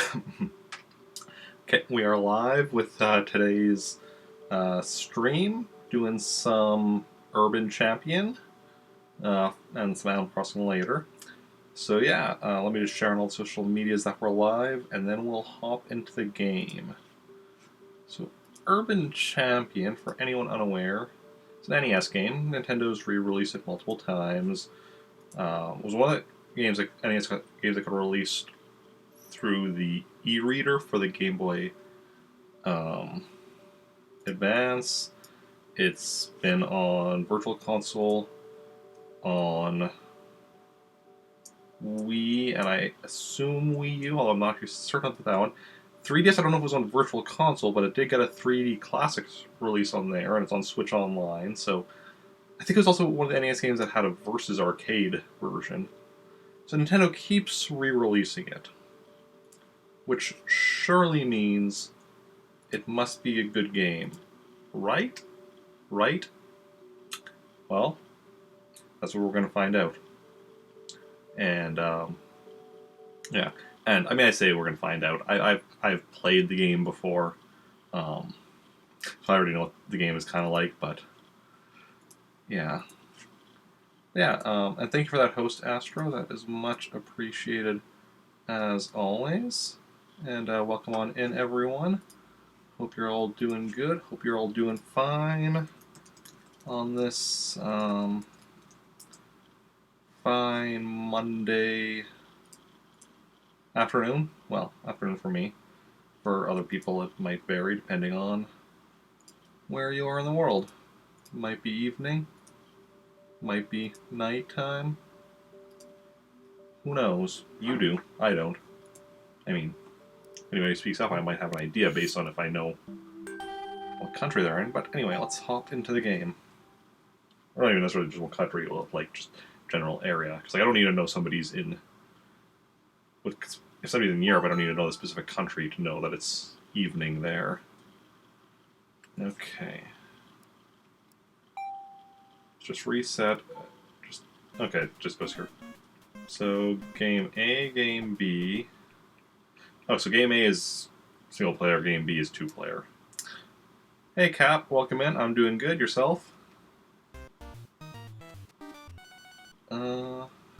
Okay, we are live with today's stream, doing some Urban Champion and some Animal Crossing later. So yeah, let me just share on all the social medias that we're live, and then we'll hop into the game. So Urban Champion, for anyone unaware, it's an NES game. Nintendo's re-released it multiple times. It was one of the games that NES games that got released through the e-reader for the Game Boy Advance. It's been on Virtual Console, on Wii, and I assume Wii U, although I'm not too certain about that one. 3DS, I don't know if it was on Virtual Console, but it did get a 3D Classics release on there, and it's on Switch Online, so I think it was also one of the NES games that had a Versus Arcade version. So Nintendo keeps re-releasing it, which surely means it must be a good game. Right? Right? Well, that's what we're going to find out. And, yeah. And, I mean, I say we're going to find out. I've played the game before, so I already know what the game is kind of like, but, yeah. Yeah, and thank you for that host, Astro. That is much appreciated, as always. And welcome on in, everyone. Hope you're all doing good. Hope you're all doing fine on this fine Monday afternoon. Well, afternoon for me. For other people, it might vary depending on where you are in the world. It might be evening. Might be nighttime. Who knows? You do. I don't. I mean, if anybody speaks up, I might have an idea based on if I know what country they're in. But anyway, let's hop into the game. Or not even necessarily just what country, like just general area. Because like, I don't need to know somebody's in. If somebody's in Europe, I don't need to know the specific country to know that it's evening there. Okay. Just reset. Just goes here. So game A, game B. Oh, so game A is single player, game B is 2-player. Hey Cap, welcome in. I'm doing good. Yourself?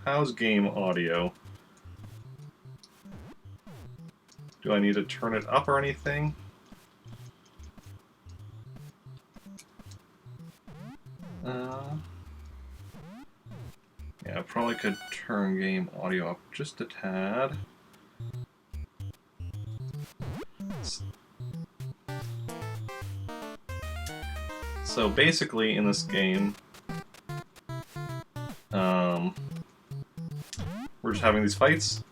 How's game audio? Do I need to turn it up or anything? Yeah, I probably could turn game audio up just a tad. So basically, in this game, we're just having these fights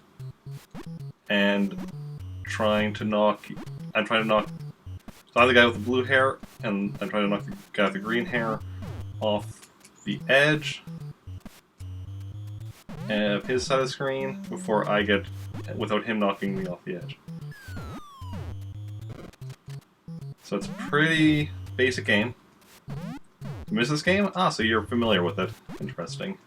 and trying to knock. I'm trying to knock the guy with the blue hair, and I'm trying to knock the guy with the green hair off the edge of his side of the screen before I get, without him knocking me off the edge. So it's a pretty basic game. You miss this game? Ah, so you're familiar with it. Interesting.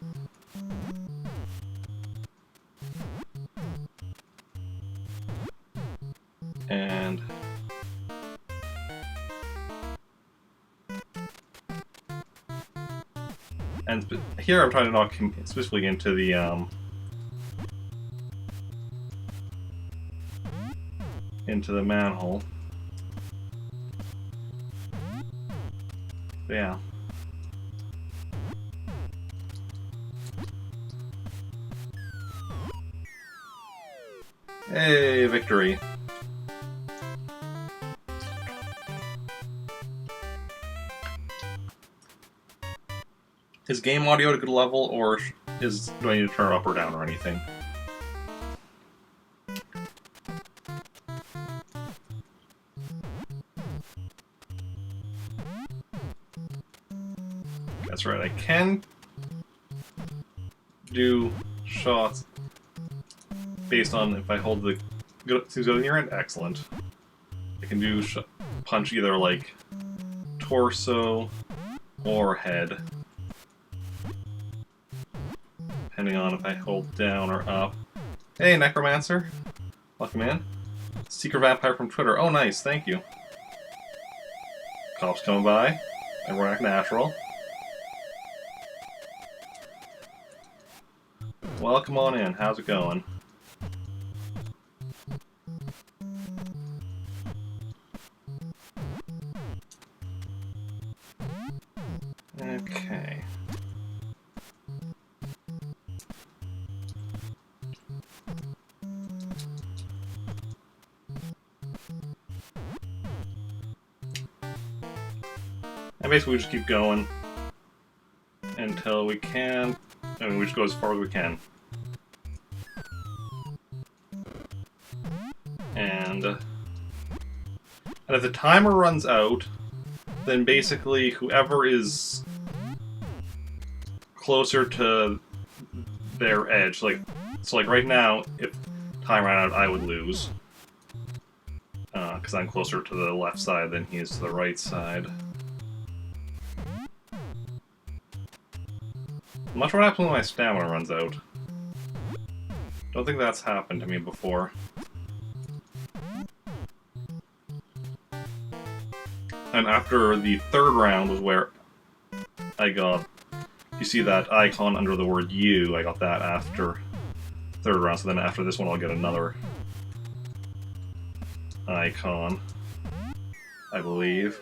And here I'm trying to knock him specifically into the manhole. But yeah. Hey, victory. Is game audio at a good level, or do I need to turn it up or down or anything? That's right, I can do shots based on if I hold the... Seems go in your end? Excellent. I can do punch either like torso or head, depending on if I hold down or up. Hey, Necromancer. Welcome in. Secret vampire from Twitter. Oh, nice. Thank you. Cops coming by. Everyone act natural. Welcome on in. How's it going? Okay. And basically we just keep going until we can. I mean, we just go as far as we can. And if the timer runs out, then basically whoever is closer to their edge, like, so like right now, if time ran out, I would lose. Because I'm closer to the left side than he is to the right side. I'm not sure what happens when my stamina runs out. Don't think that's happened to me before. And after the third round was where I got... You see that icon under the word U, I got that after third round, so then after this one I'll get another icon, I believe.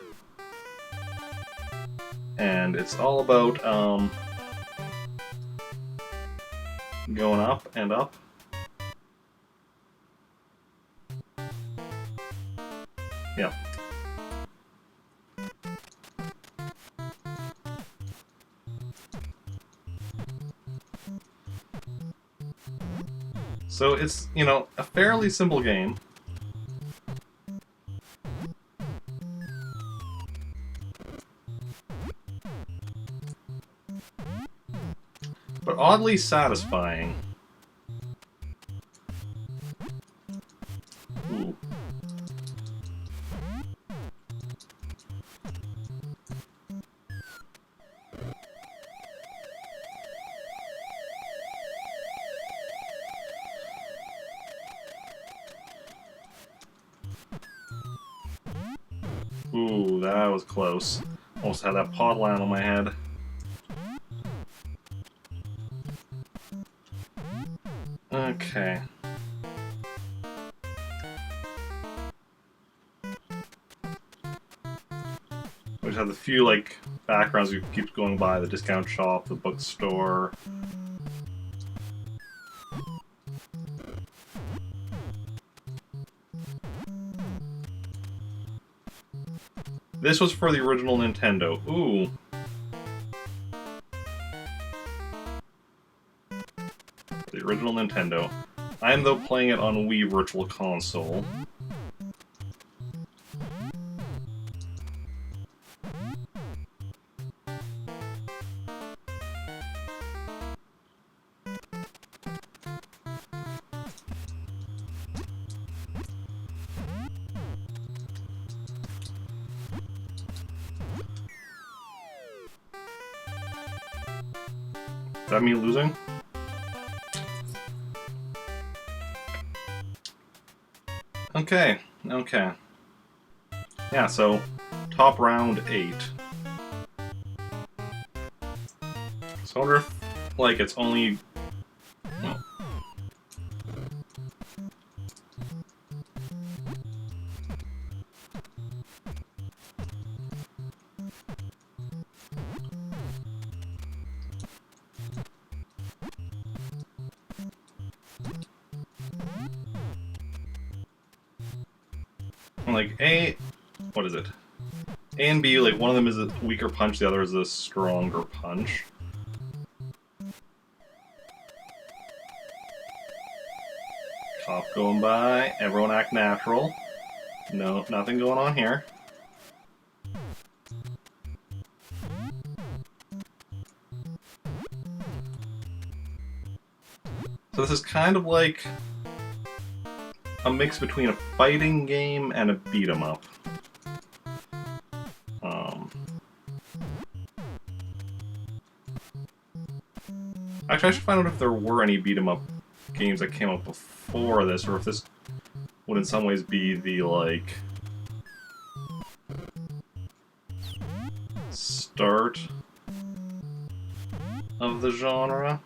And it's all about going up and up. Yep. So it's, you know, a fairly simple game. But oddly satisfying. Ooh. Ooh, that was close. Almost had that pot line on my head. Okay. We just have the few, like, backgrounds we keep going by, the discount shop, the bookstore. This was for the original Nintendo. Ooh. The original Nintendo. I am, though, playing it on Wii Virtual Console. Is that me losing? Okay, okay. Yeah, so, top round 8. So I wonder if, like, it's only... Well, like, A... What is it? A and B, like, one of them is a weaker punch, the other is a stronger punch. Cop going by, everyone act natural. No, nothing going on here. So this is kind of like a mix between a fighting game and a beat-em-up. Actually, I should find out if there were any beat-em-up games that came out before this, or if this would in some ways be the, like, start of the genre.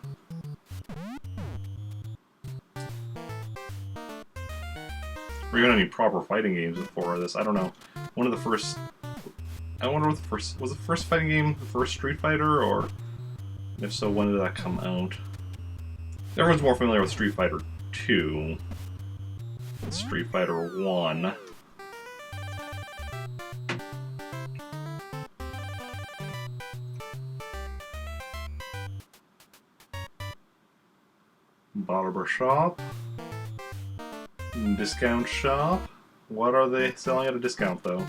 Or even any proper fighting games before this. I don't know. One of the first... I wonder what the first... Was the first fighting game the first Street Fighter, or... If so, when did that come out? Everyone's more familiar with Street Fighter 2 than Street Fighter 1. Barber shop. Discount shop. What are they selling at a discount, though?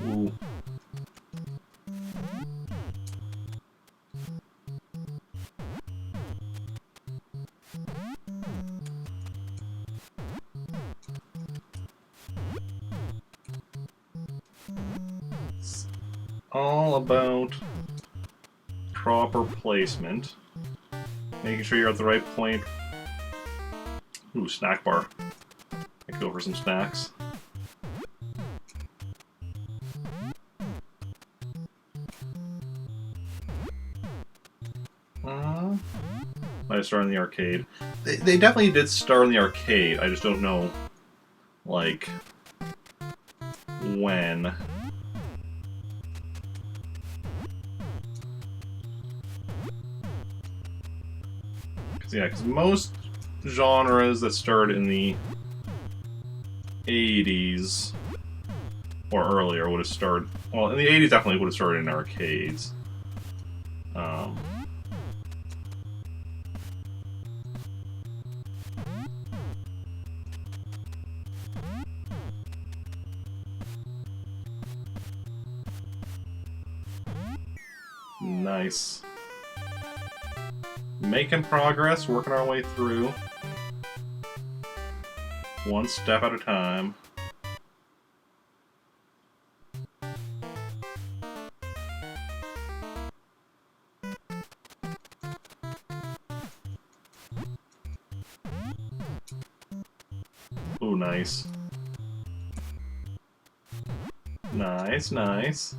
Ooh. It's all about proper placement. Making sure you're at the right point. Ooh, snack bar. I could go for some snacks. Might have started in the arcade. They definitely did start in the arcade. I just don't know, like, when. Because most genres that started in the 80s or earlier would have started. Well, in the 80s definitely would have started in arcades. Nice. Making progress, working our way through. One step at a time. Ooh, nice. Nice, nice.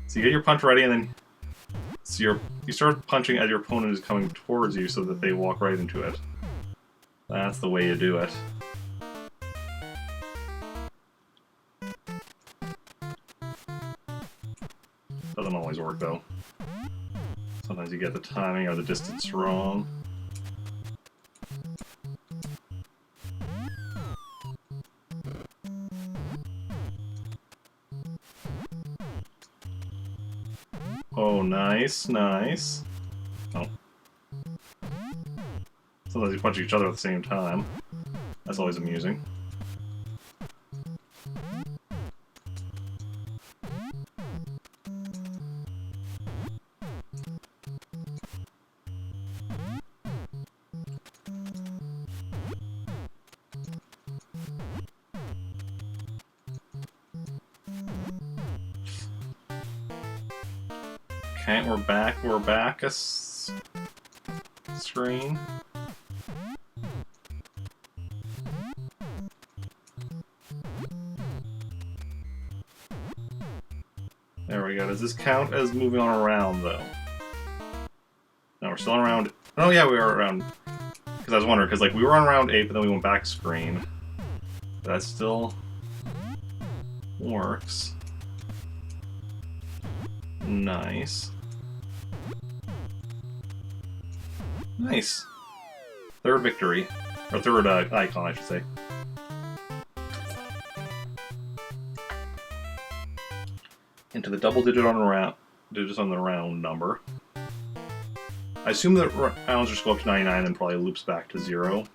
So you get your punch ready, and then you start punching as your opponent is coming towards you, so that they walk right into it. That's the way you do it. Doesn't always work though. Sometimes you get the timing or the distance wrong. Oh, nice, nice. Oh. Sometimes you punch each other at the same time. That's always amusing. Okay, we're back a screen. There we go. Does this count as moving on around, though? No, we're still on round... Oh, yeah, we are around... Because I was wondering, because like we were on round 8, but then we went back screen. That still works. Nice. Nice. Third victory. Or third icon, I should say. Into the double digits on the round number. I assume that rounds just go up to 99 and probably loops back to 0.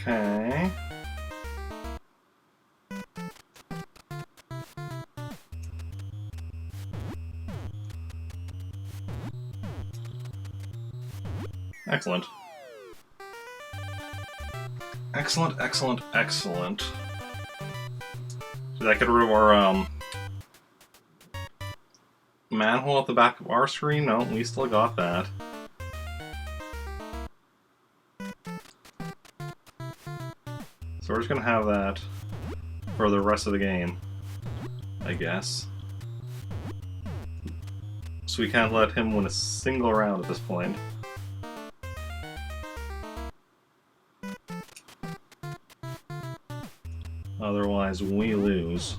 Okay. Excellent. Excellent, excellent, excellent. Did that get rid of our, manhole at the back of our screen? No, we still got that. So we're just gonna have that for the rest of the game, I guess. So we can't let him win a single round at this point. Otherwise, we lose.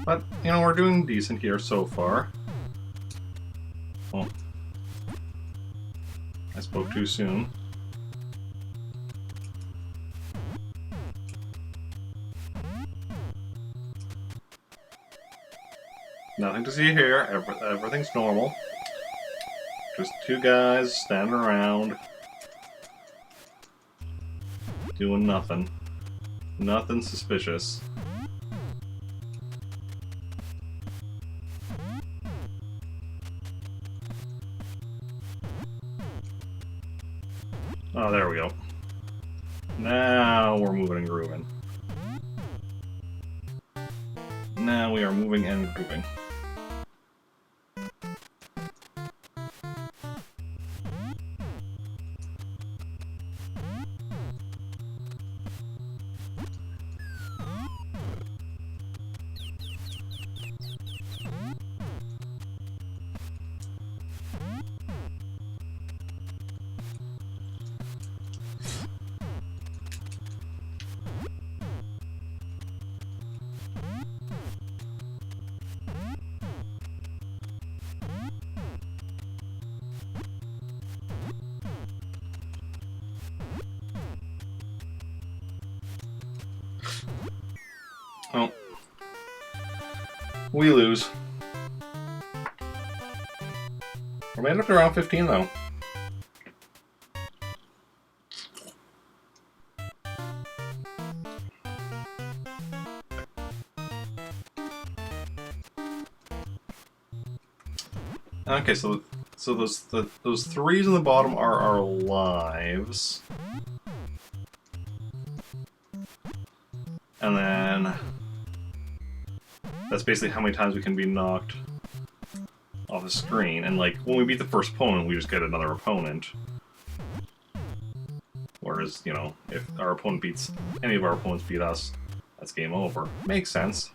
But, you know, we're doing decent here so far. Well, I spoke too soon. Nothing to see here. Everything's normal. Just two guys standing around. Doing nothing. Nothing suspicious. Oh, there we go. Now we're moving and grooving. Now we are moving and grooving. Oh. We lose. We made it up to round 15, though. Okay, so those threes in the bottom are our lives. And then that's basically how many times we can be knocked off the screen. And like when we beat the first opponent, we just get another opponent. Whereas, you know, if our opponent beats any of our opponents beat us, that's game over. Makes sense.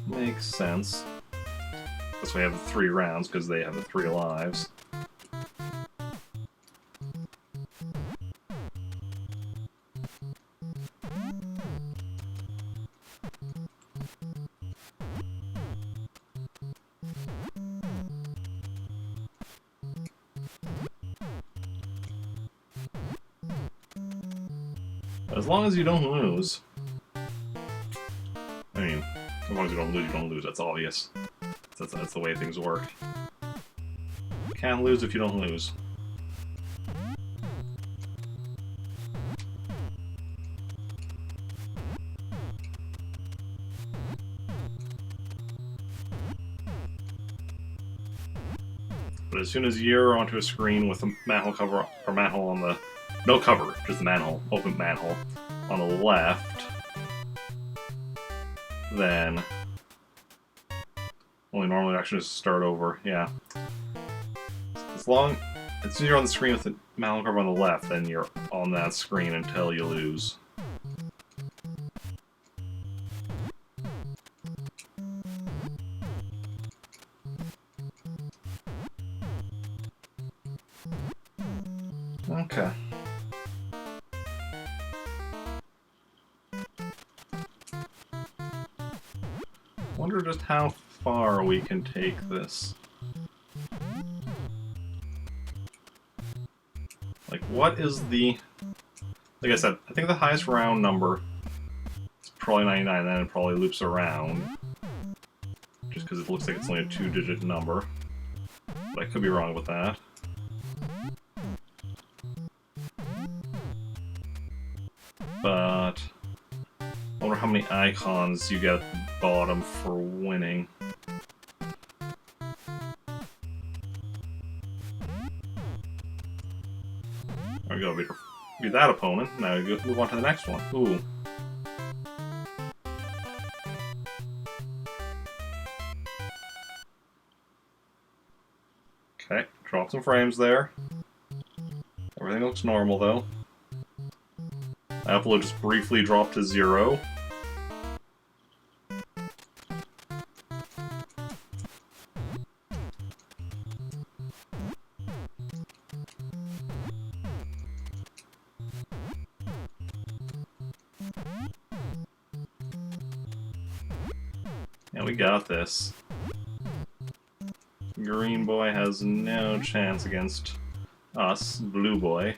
Makes sense. That's why we have the 3 rounds, because they have the 3 lives. As long as you don't lose. I mean, as long as you don't lose, that's obvious. That's the way things work. You can't lose if you don't lose. But as soon as you're onto a screen with a manhole cover, or manhole on the... No cover, just the manhole, open manhole, on the left, then... Only normal action is to start over, yeah. As soon as you're on the screen with the manhole cover on the left, then you're on that screen until you lose. Okay. Wonder just how far we can take this. Like, what is the... Like I said, I think the highest round number probably 99, then it probably loops around. Just because it looks like it's only a 2-digit number. But I could be wrong with that. But I wonder how many icons you get at the bottom for winning. There we go, beat that opponent. Now we move on to the next one. Ooh. Okay, drop some frames there. Everything looks normal though. Upload just briefly dropped to 0. Yeah, we got this. Green boy has no chance against us, blue boy.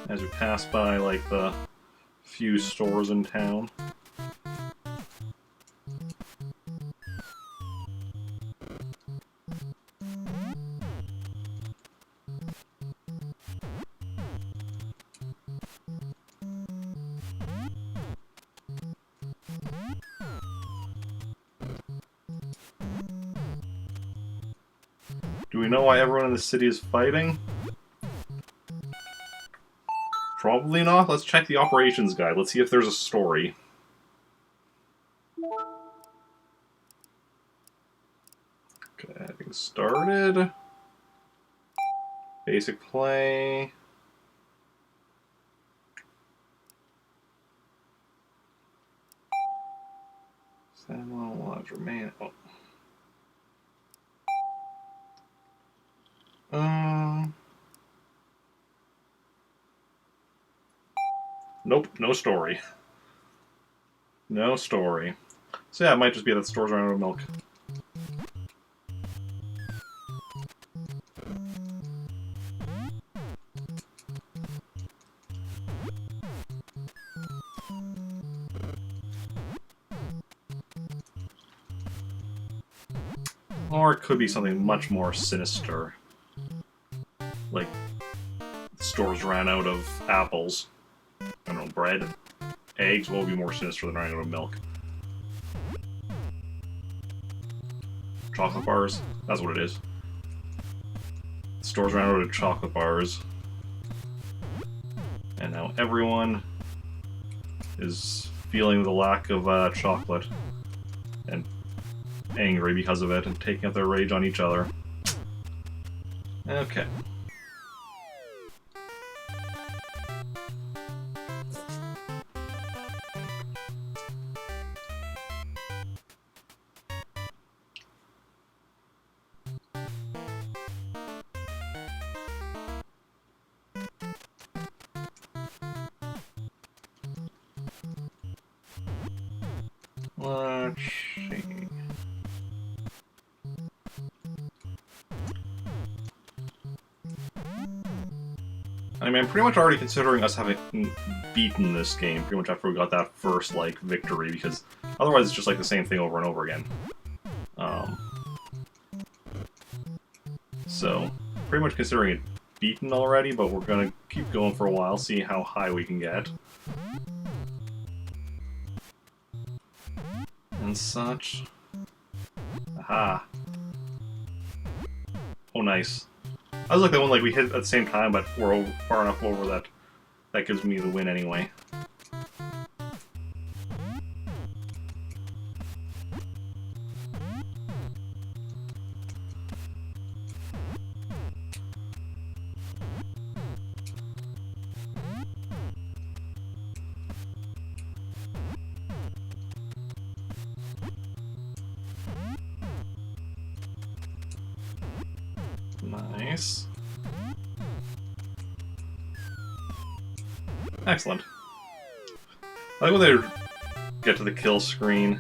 As we pass by, like, the few stores in town. Do we know why everyone in the city is fighting? Probably not. Let's check the operations guide. Let's see if there's a story. Okay, getting started. Basic play. Samuel Lodge remain. Oh. Nope, no story. No story. So yeah, it might just be that the stores are out of milk. Or it could be something much more sinister. Like, the stores ran out of apples. I don't know, bread. Eggs will be more sinister than running out of milk. Chocolate bars? That's what it is. The stores ran out of chocolate bars. And now everyone is feeling the lack of chocolate. And angry because of it, and taking out their rage on each other. Okay. Let's see. I mean, I'm pretty much already considering us having beaten this game pretty much after we got that first, like, victory, because otherwise it's just like the same thing over and over again. So, pretty much considering it beaten already, but we're gonna keep going for a while, see how high we can get. And such. Aha. Oh, nice. I was like the one like we hit at the same time, but we're over, far enough over that that gives me the win anyway. Nice. Excellent. I like when they get to the kill screen.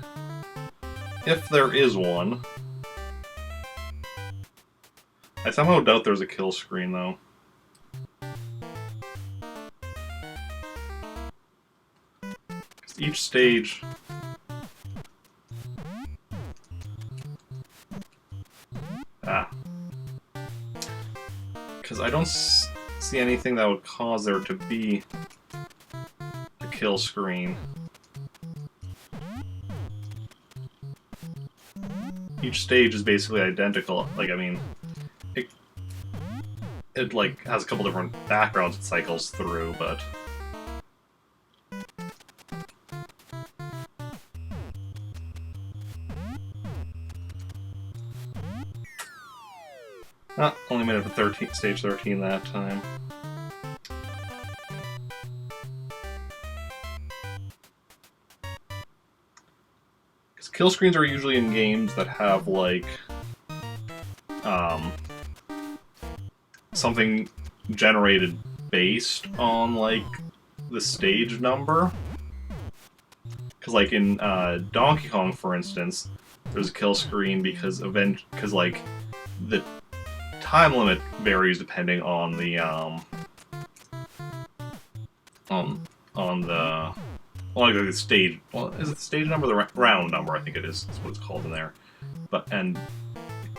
If there is one. I somehow doubt there's a kill screen, though. each stage... Because I don't see anything that would cause there to be a kill screen. Each stage is basically identical. Like, I mean, it like has a couple different backgrounds it cycles through, but only made it to stage 13 that time. Because kill screens are usually in games that have, like, something generated based on, like, the stage number. Because, like, in Donkey Kong, for instance, there's a kill screen because like, the time limit varies depending on the like the stage. Well, is it the stage number, or the round number? I think it is. That's what it's called in there. And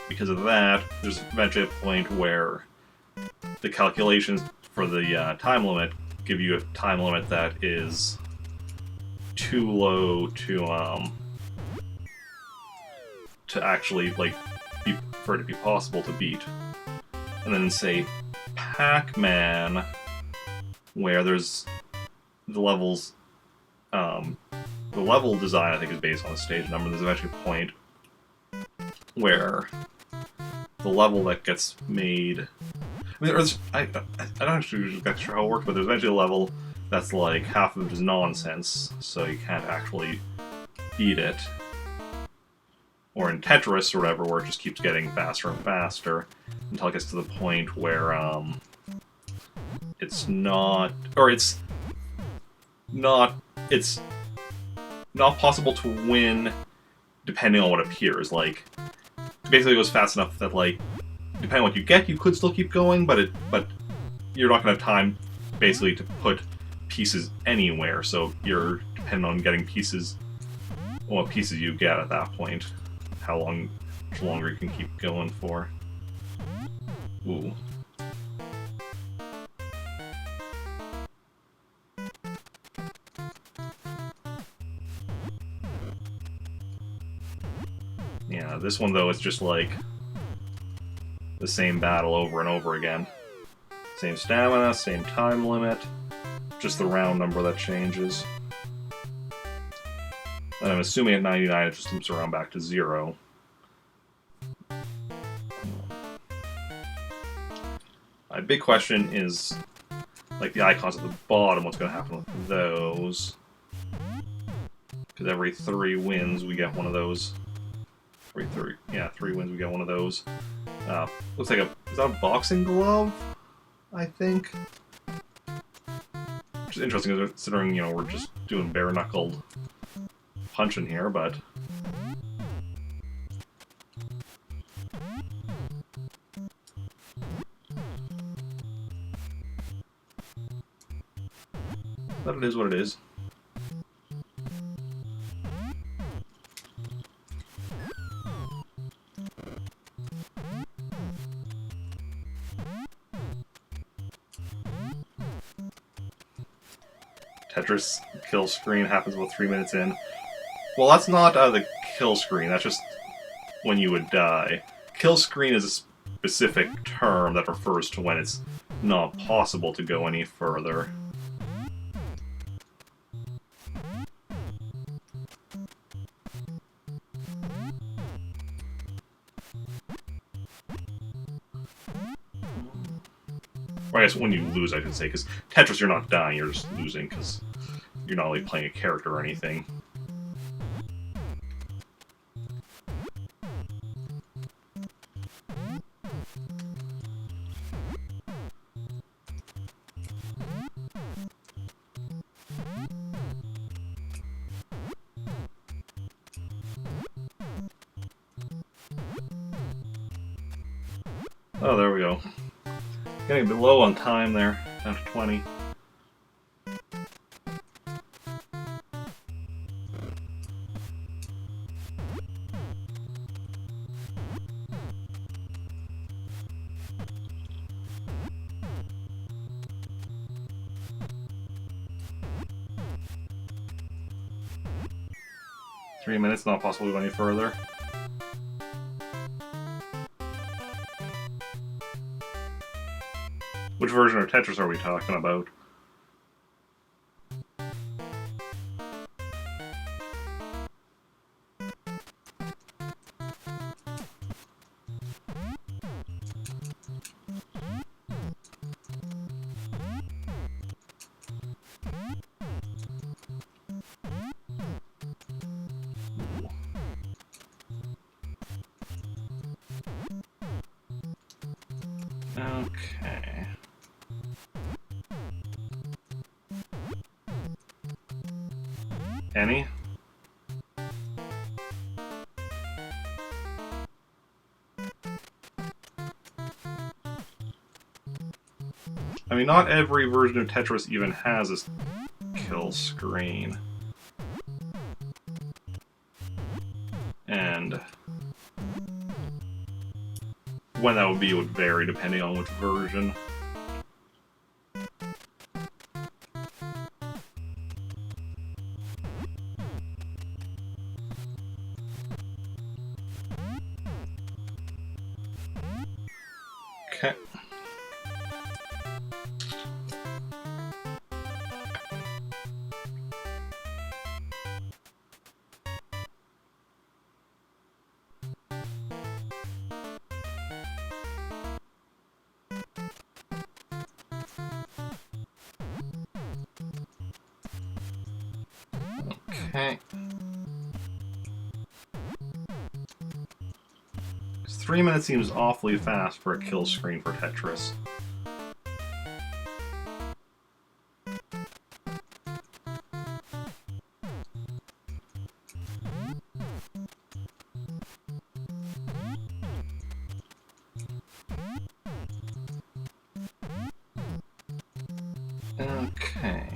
because of that, there's eventually a point where the calculations for the time limit give you a time limit that is too low to actually, like, for it to be possible to beat. And then, say, Pac-Man, where there's the levels, the level design, I think, is based on the stage number. There's eventually a point where the level that gets made... I mean, I don't actually get sure how it works, but there's eventually a level that's like half of it is nonsense, so you can't actually beat it. Or in Tetris or whatever, where it just keeps getting faster and faster until it gets to the point where it's not possible to win depending on what appears. Like, basically it goes fast enough that, like, depending on what you get, you could still keep going, but you're not going to have time basically to put pieces anywhere, so you're dependent on getting pieces, what pieces you get at that point. How much longer you can keep going for. Ooh. Yeah, this one though is just like the same battle over and over again. Same stamina, same time limit, just the round number that changes. And I'm assuming at 99 it just loops around back to 0. My big question is, like, the icons at the bottom, what's going to happen with those? Because every 3 wins we get one of those. Every 3 wins we get one of those. Looks like is that a boxing glove? I think. Which is interesting, considering, you know, we're just doing bare-knuckled punching here, but... But it is what it is. Tetris kill screen happens about 3 minutes in. Well, that's not the kill screen, that's just when you would die. Kill screen is a specific term that refers to when it's not possible to go any further. Or I guess when you lose, I should say, because Tetris, you're not dying, you're just losing, because you're not really playing a character or anything. Oh, there we go. Getting a bit low on time there, down to 20. 3 minutes, not possible to go any further. Which version of Tetris are we talking about? Okay. Any? I mean, not every version of Tetris even has a kill screen. And when that would be would vary depending on which version. Okay. Okay. 3 minutes seems awfully fast for a kill screen for Tetris. Okay.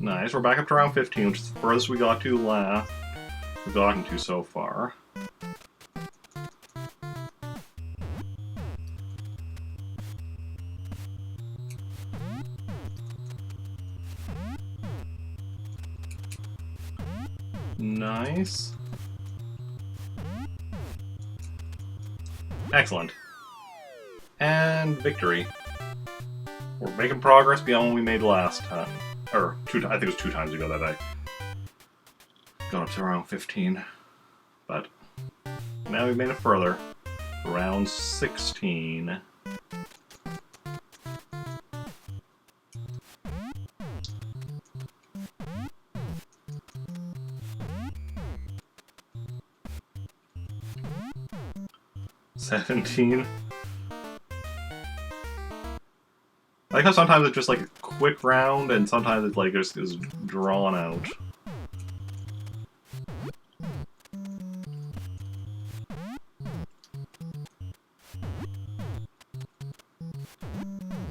Nice, we're back up to round 15, which is the furthest we've gotten to so far. Nice. Excellent. And victory. We're making progress beyond what we made last time. Or, I think it was 2 times ago that I got up to round 15. But now we've made it further. Round 16. $17. I like how sometimes it's just like a quick round, and sometimes it's like just is drawn out.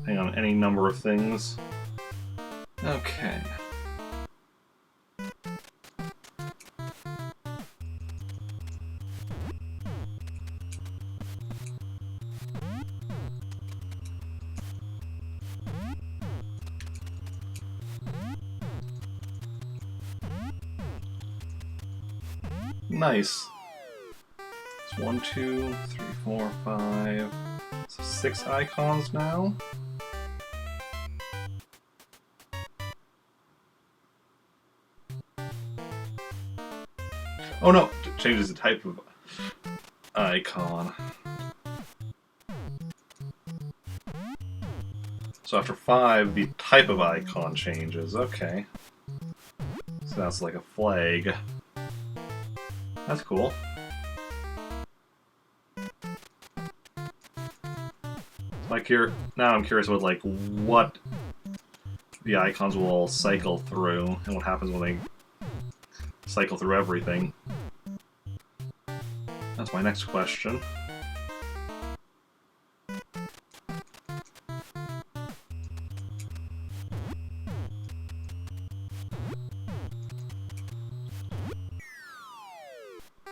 Hang on, any number of things. Okay. Nice. It's 1, 2, 3, 4, 5. So 6 icons now. Oh no! It changes the type of icon. So after 5, the type of icon changes. Okay. So that's like a flag. That's cool. Like here, now I'm curious about like what the icons will all cycle through, and what happens when they cycle through everything. That's my next question.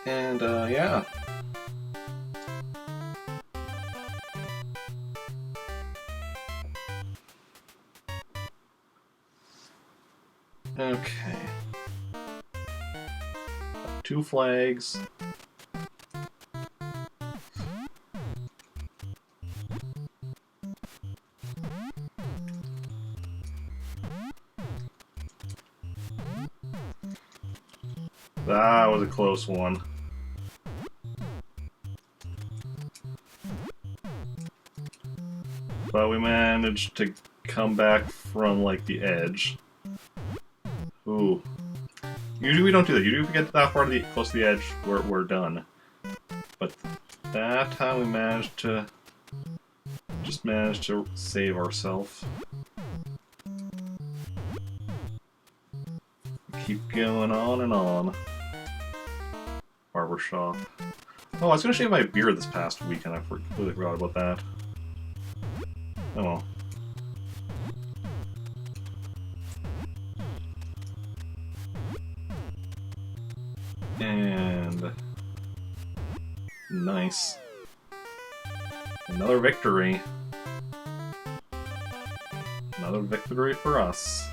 And, yeah. Okay. 2 flags. That was a close one. But we managed to come back from, like, the edge. Ooh. Usually we don't do that. Usually if we get that far to the close to the edge, we're done. But that time we managed to save ourselves. Keep going on and on. Barbershop. Oh, I was gonna shave my beard this past week and I completely forgot about that. Oh well. And nice. Another victory. Another victory for us.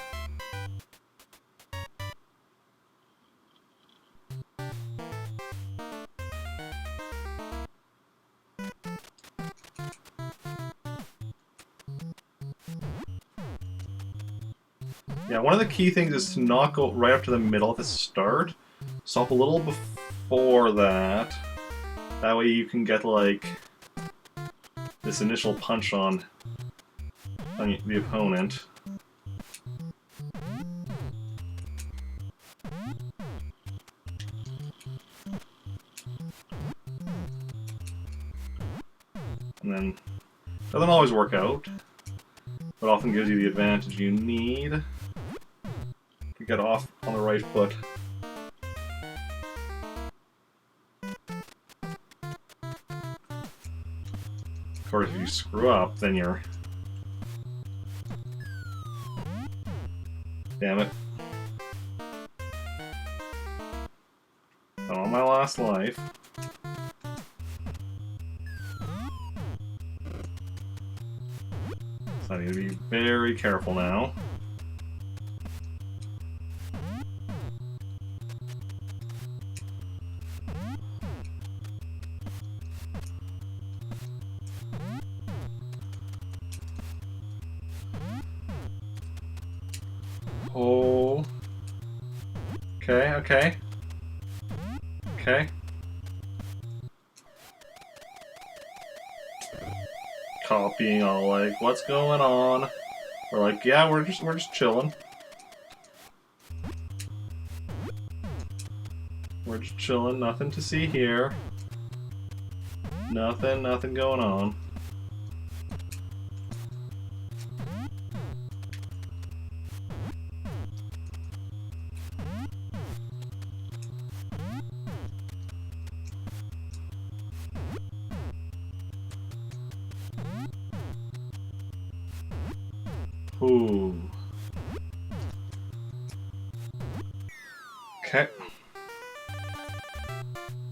Yeah, one of the key things is to not go right up to the middle at the start. Stop a little before that. That way you can get, like, this initial punch on the opponent. And then, doesn't always work out, but often gives you the advantage you need to get off on the right foot. Of course, if you screw up, then you're... Damn it. I'm on my last life. So I need to be very careful now. Oh. Okay, okay. Okay. Copying all, like, what's going on? We're like, yeah, we're just chilling. We're just chilling, nothing to see here. Nothing going on. Ooh. Okay.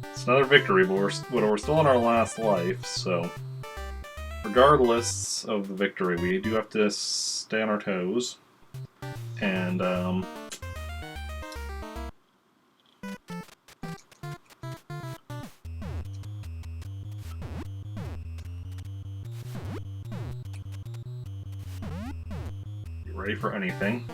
It's another victory, but we're still on our last life, so... Regardless of the victory, we do have to stay on our toes. And, be ready for anything.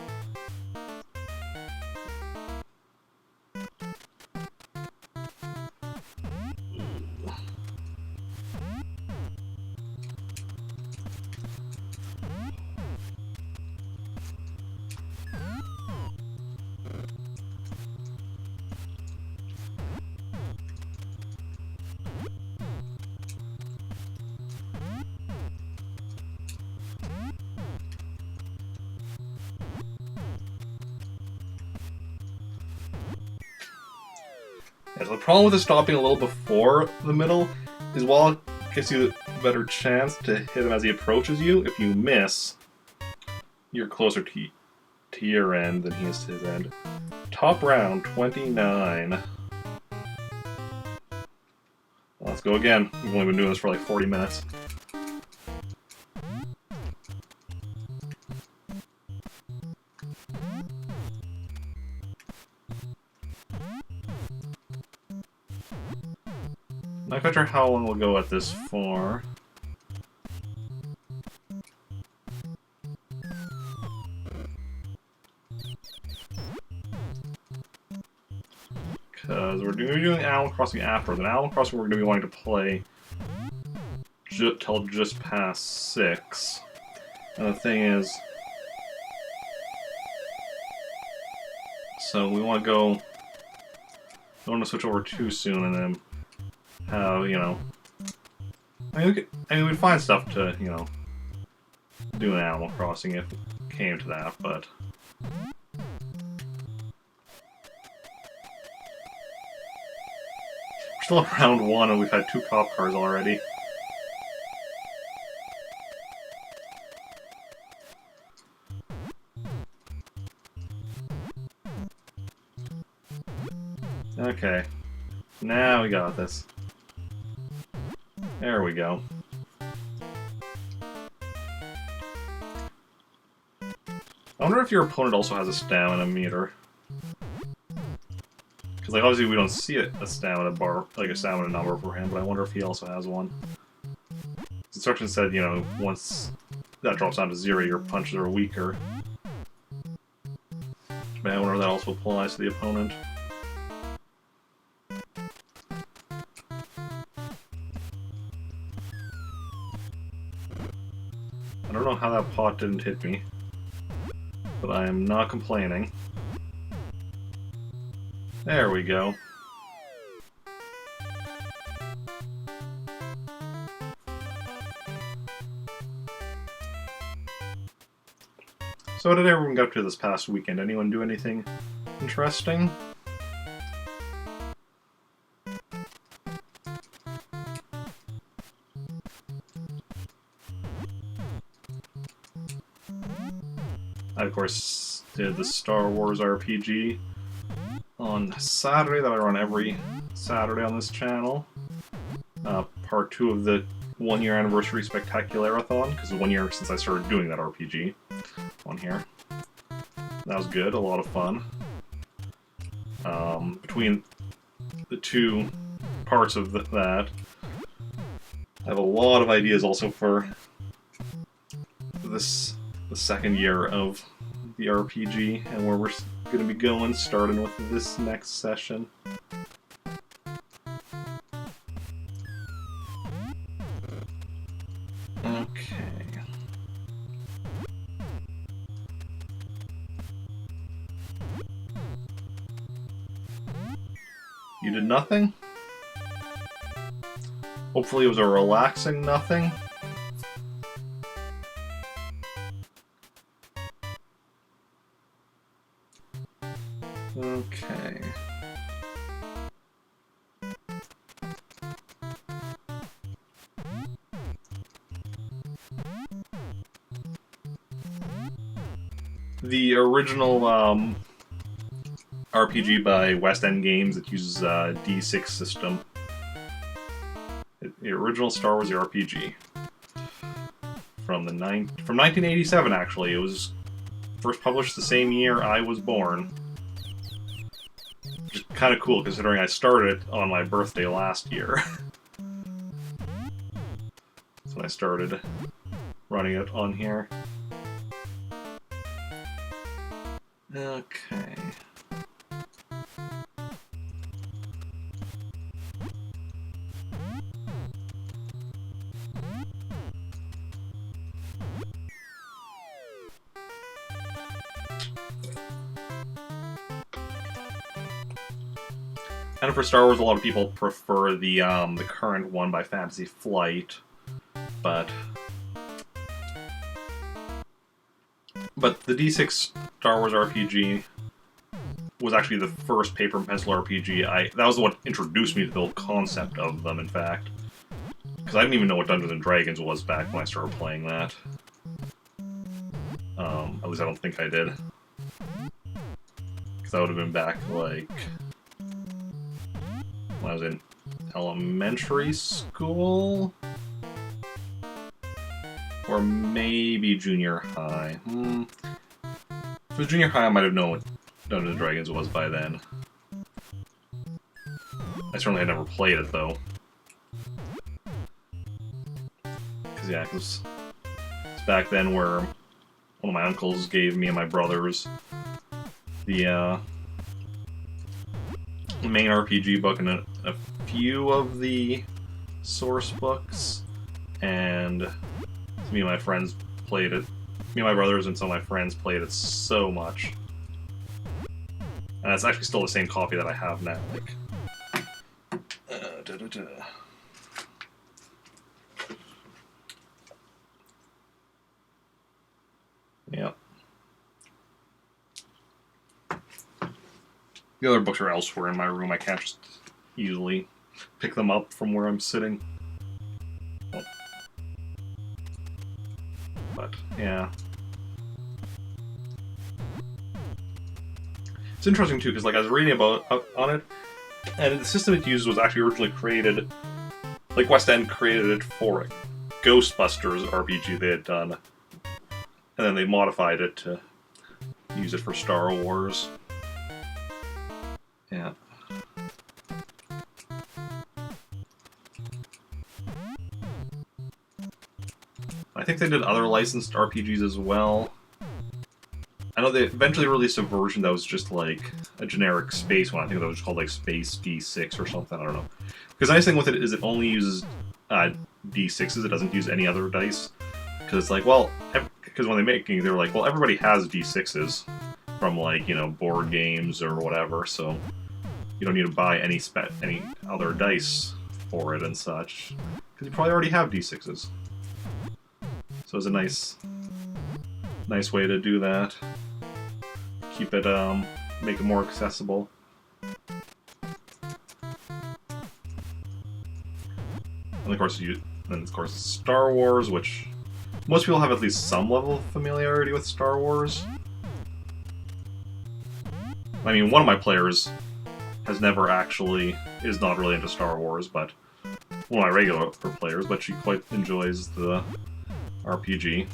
Yeah, so the problem with it stopping a little before the middle is while it gives you a better chance to hit him as he approaches you, if you miss, you're closer to your end than he is to his end. Top round, 29. Let's go again. We've only been doing this for like 40 minutes. Not quite sure how long we'll go at this for. Because we're doing Animal Crossing afterwards, and Animal Crossing we're going to be wanting to play till just past 6. And the thing is, so we want to go, don't want to switch over too soon, and then have, you know, I mean, we'd find stuff to, you know, do in Animal Crossing if it came to that, but we're still at round 1 and we've had 2 cop cars already. Okay, now we got this. There we go. I wonder if your opponent also has a stamina meter. Because, like, obviously we don't see a stamina bar, like a stamina number for him, but I wonder if he also has one. The instruction said, you know, once that drops down to 0, your punches are weaker. But I wonder if that also applies to the opponent. I don't know how that pot didn't hit me, but I am not complaining. There we go. So what did everyone get up to this past weekend? Anyone do anything interesting? I, of course, did the Star Wars RPG on Saturday that I run every Saturday on this channel. Part 2 of the 1-year anniversary Spectacularathon, because it's 1 year since I started doing that RPG on here. That was good, a lot of fun. Between the 2 parts of that, I have a lot of ideas also for this, the 2nd year of the RPG, and where we're going to be going, starting with this next session. Okay. You did nothing? Hopefully it was a relaxing nothing. Okay. The original RPG by West End Games that uses a D6 system. The original Star Wars RPG. From 1987, actually. It was first published the same year I was born. Which is kind of cool, considering I started on my birthday last year. That's when I started running it on here. Okay. And for Star Wars, a lot of people prefer the current one by Fantasy Flight, but the D6 Star Wars RPG was actually the first paper and pencil RPG. That was the one that introduced me to the whole concept of them, in fact, because I didn't even know what Dungeons and Dragons was back when I started playing that. At least I don't think I did, because that would have been back like when I was in elementary school? Or maybe junior high. If it was junior high, I might have known what Dungeons & Dragons was by then. I certainly had never played it, though. yeah, because it's back then where one of my uncles gave me and my brothers the main RPG book and a few of the source books, and me and my friends played it. Me and my brothers and some of my friends played it so much. And it's actually still the same copy that I have now. Like, Yep. The other books are elsewhere in my room. I can't just easily pick them up from where I'm sitting. Oh. But, yeah. It's interesting, too, because like, I was reading on it, and the system it used was actually originally created... Like, West End created it for a Ghostbusters RPG they had done. And then they modified it to use it for Star Wars. Yeah. I think they did other licensed RPGs as well. I know they eventually released a version that was just like a generic space one. I think that was called like Space D6 or something. I don't know. Because the nice thing with it is it only uses D6s. It doesn't use any other dice. Because it's like, well, because when they were like, well, everybody has D6s from like, you know, board games or whatever, so you don't need to buy any other dice for it and such. Because you probably already have D6s. So it's a nice way to do that. Keep it, make it more accessible. And of course, Star Wars, which most people have at least some level of familiarity with Star Wars. I mean, one of my players is not really into Star Wars, but one of my regular players, but she quite enjoys the RPG.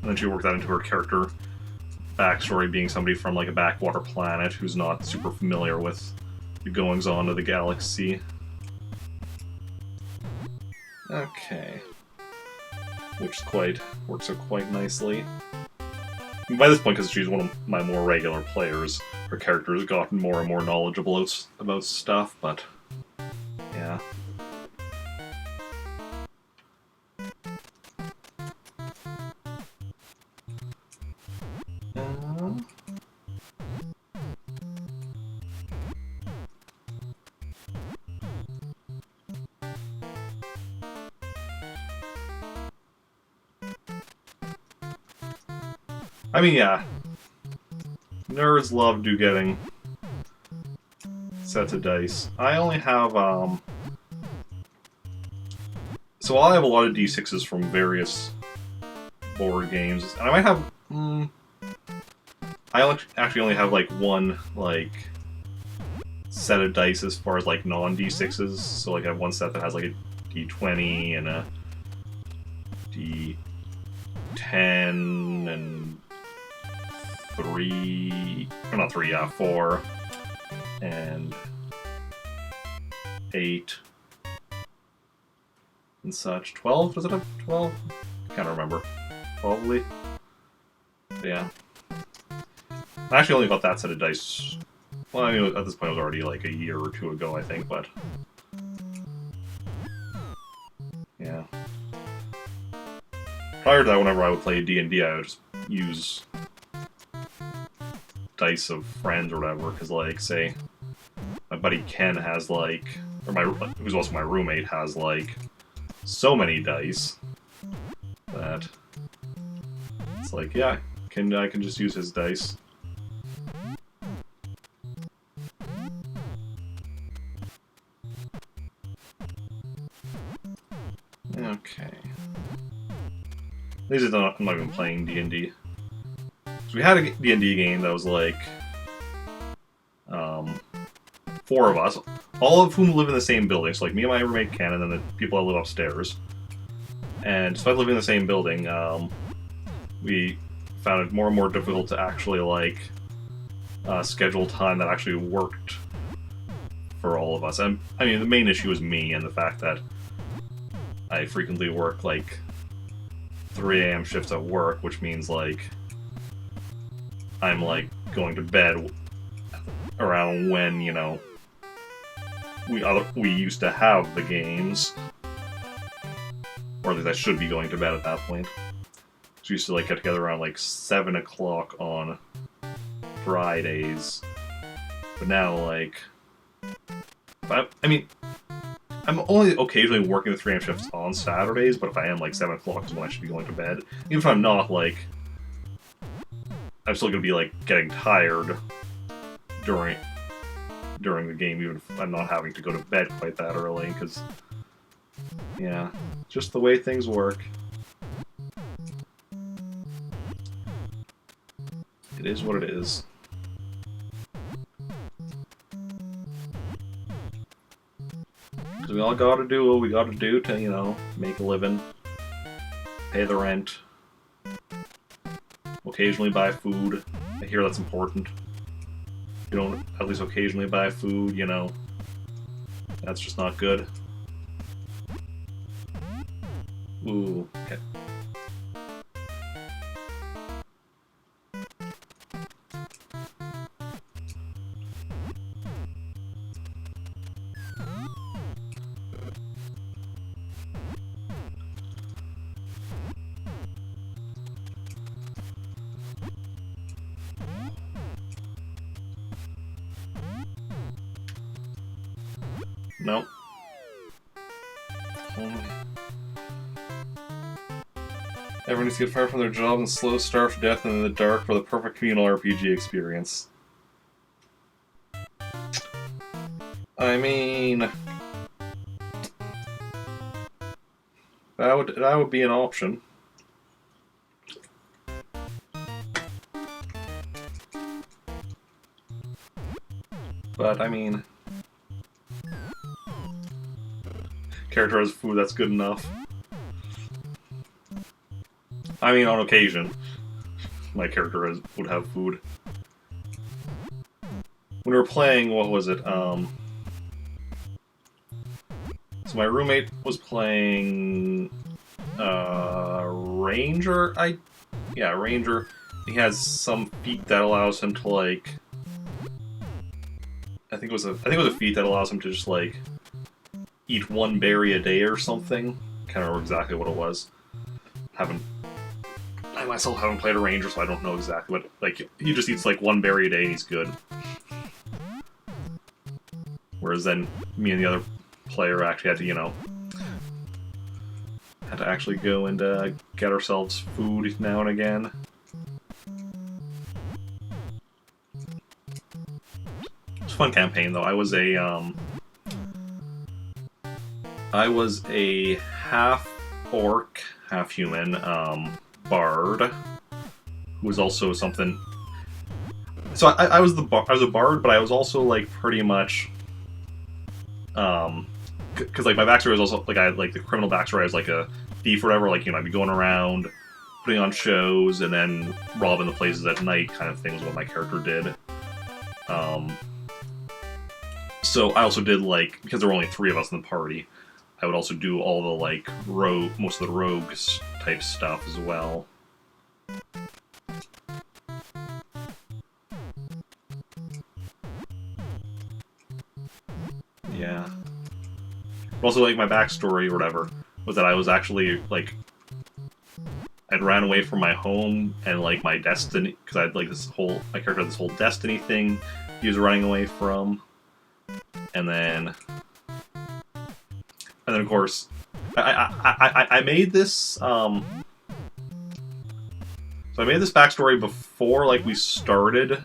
And then she worked that into her character backstory, being somebody from like a backwater planet who's not super familiar with the goings-on of the galaxy. Okay. Which works out quite nicely. And by this point, because she's one of my more regular players, her character has gotten more and more knowledgeable about stuff, but yeah. I mean, yeah. Nerds love getting sets of dice. I only have, so I have a lot of D6s from various board games. And I might have, I actually only have, like, one, like, set of dice as far as, like, non-D6s. So, like, I have one set that has, like, a D20 and a D10 and 4 and 8 and such. 12? Does it have 12? I can't remember. Probably. But yeah. I actually only got that set of dice. Well, I mean, at this point it was already like a year or two ago, I think, but yeah. Prior to that, whenever I would play D&D, I would just use dice of friends or whatever, because, like, say, my buddy Ken has, like, who's also my roommate, has, like, so many dice that it's like, yeah, I can just use his dice. Okay. These are I'm not even playing D&D. So we had a D&D game that was like 4 of us, all of whom live in the same building. So like me and my roommate Ken, and then the people that live upstairs. And despite living in the same building, we found it more and more difficult to actually like schedule time that actually worked for all of us. I mean, the main issue is me and the fact that I frequently work like 3 a.m. shifts at work, which means like I'm like going to bed around when, you know, we used to have the games, or at least I should be going to bed at that point. So we used to like get together around like 7 o'clock on Fridays, but now like I mean, I'm only occasionally working the 3 a.m. shifts on Saturdays, but if I am like 7 o'clock is when I should be going to bed. Even if I'm not, like, I'm still gonna be like getting tired during the game, even if I'm not having to go to bed quite that early, because yeah, just the way things work. It is what it is. Because we all gotta do what we gotta do to, you know, make a living, pay the rent, occasionally buy food. I hear that's important. If you don't at least occasionally buy food, you know, that's just not good. Ooh, okay. Nope. Everyone needs to get fired from their job and slow starve to death in the dark for the perfect communal RPG experience. I mean, that would be an option. But I mean, character has food that's good enough. I mean, on occasion, my character would have food. When we were playing, what was it? So my roommate was playing Ranger. Yeah, Ranger. He has some feat that allows him to like. I think it was a feat that allows him to just like eat 1 berry a day or something. Can't remember exactly what it was. I myself haven't played a Ranger, so I don't know exactly what. Like, he just eats like 1 berry a day and he's good. Whereas then, me and the other player actually had to, you know, had to actually go and get ourselves food now and again. It's a fun campaign, though. I was a half orc, half human bard, who was also something. So I was a bard, but I was also like pretty much, because like my backstory was also like I had like the criminal backstory. I was like a thief or whatever. Like, you know, I'd be going around putting on shows and then robbing the places at night, kind of thing was what my character did. So I also did like, because there were only 3 of us in the party, I would also do all the like most of the rogues type stuff as well. Yeah. But also, like, my backstory or whatever was that I was actually like, I'd ran away from my home and like my destiny, because I had like my character had this whole destiny thing he was running away from, and then of course I made this so I made this backstory before like we started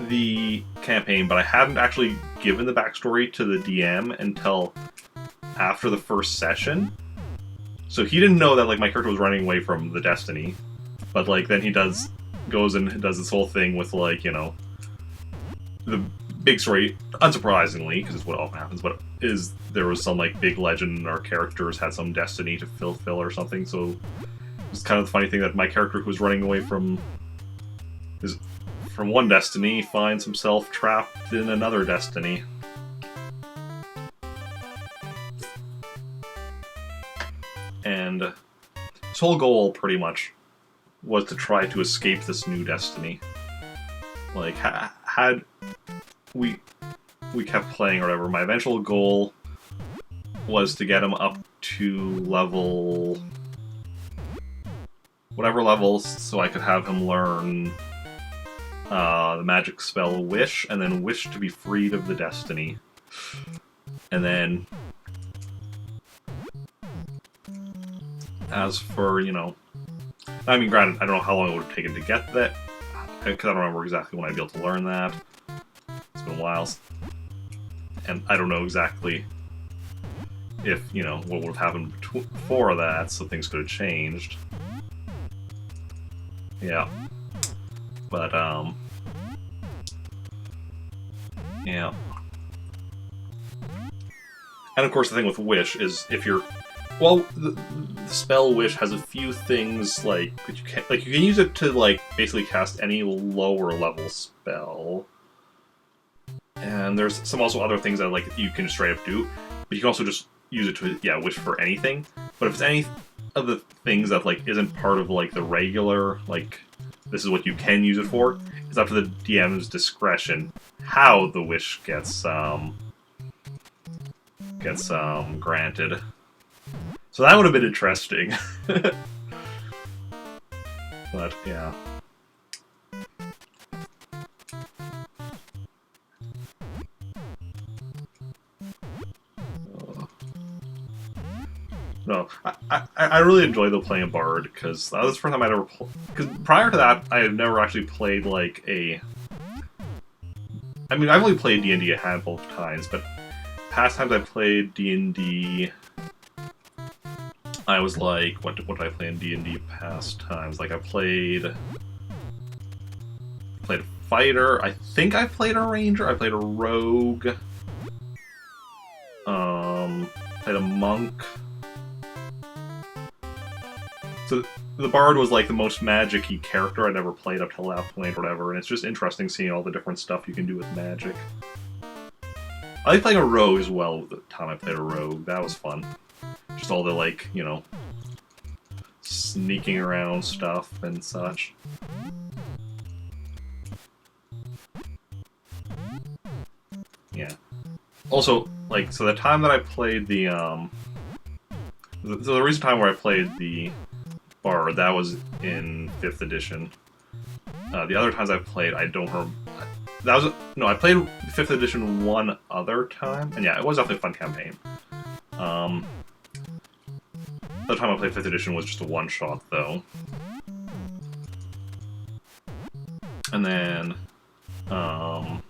the campaign, but I hadn't actually given the backstory to the DM until after the first session. So he didn't know that like my character was running away from the destiny, but like then he goes and does this whole thing with like, you know, the big story, unsurprisingly, because it's what often happens, but there was some like big legend our characters had some destiny to fulfill or something, so It's kind of the funny thing that my character who's running away from one destiny finds himself trapped in another destiny. And his whole goal, pretty much, was to try to escape this new destiny. Like, had we kept playing or whatever, my eventual goal was to get him up to level... whatever levels, so I could have him learn the magic spell Wish, and then wish to be freed of the destiny. And then... as for, you know... I mean, granted, I don't know how long it would have taken to get that, because I don't remember exactly when I'd be able to learn that. It's been a while. And I don't know exactly if, you know, what would have happened before that, so things could have changed. Yeah. But, yeah. And of course the thing with Wish is if you're... well, the spell Wish has a few things, like, that you can... like, you can use it to, like, basically cast any lower level spell. And there's some also other things that, like, you can straight up do. But you can also just use it to, yeah, wish for anything. But if it's any of the things that, like, isn't part of, like, the regular, like, this is what you can use it for, it's up to the DM's discretion how the wish gets granted. So that would have been interesting. But, yeah. No, I really enjoy though playing a bard, because that was the first time I'd ever because prior to that I had never actually played like a... I mean, I've only played D&D a handful of times, but past times I played D&D, I was like, what did I play in D&D past times? Like I played a fighter, I think I played a ranger, I played a rogue, played a monk. So the bard was like the most magic-y character I'd ever played up till that point or whatever, and it's just interesting seeing all the different stuff you can do with magic. I like playing a rogue as well the time I played a rogue. That was fun. Just all the, like, you know, sneaking around stuff and such. Yeah. Also, like, so the time that I played the, so the recent time where I played the bard, that was in 5th edition. The other times I've played, I don't remember. That was... no, I played 5th edition one other time, and yeah, it was definitely a fun campaign. The other time I played 5th edition was just a one-shot, though. And then... and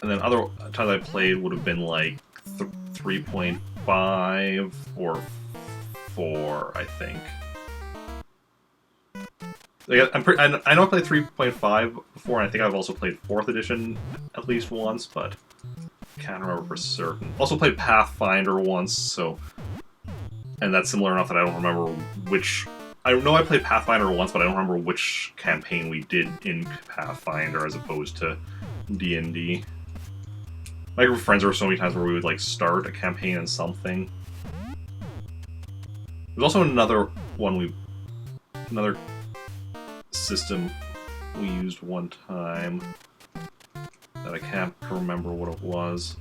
then other times I played would have been like 3.5 or 4, I think. Like, I know I played 3.5 before, and I think I've also played 4th edition at least once, but can't remember for certain. Also played Pathfinder once, so... and that's similar enough that I don't remember which... I know I played Pathfinder once, but I don't remember which campaign we did in Pathfinder as opposed to D&D. My group of friends, there were so many times where we would, like, start a campaign in something. There's also another one another system we used one time that I can't remember what it was.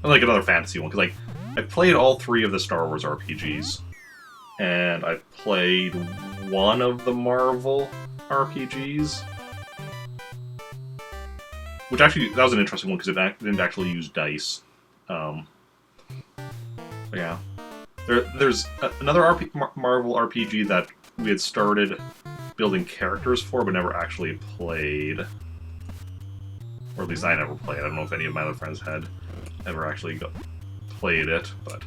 Like another fantasy one, because, like, I played all 3 of the Star Wars RPGs, and I played one of the Marvel RPGs. Which actually, that was an interesting one, because it didn't actually use dice. Yeah. There's another Marvel RPG that we had started building characters for, but never actually played. Or at least I never played. I don't know if any of my other friends had ever actually played it, but...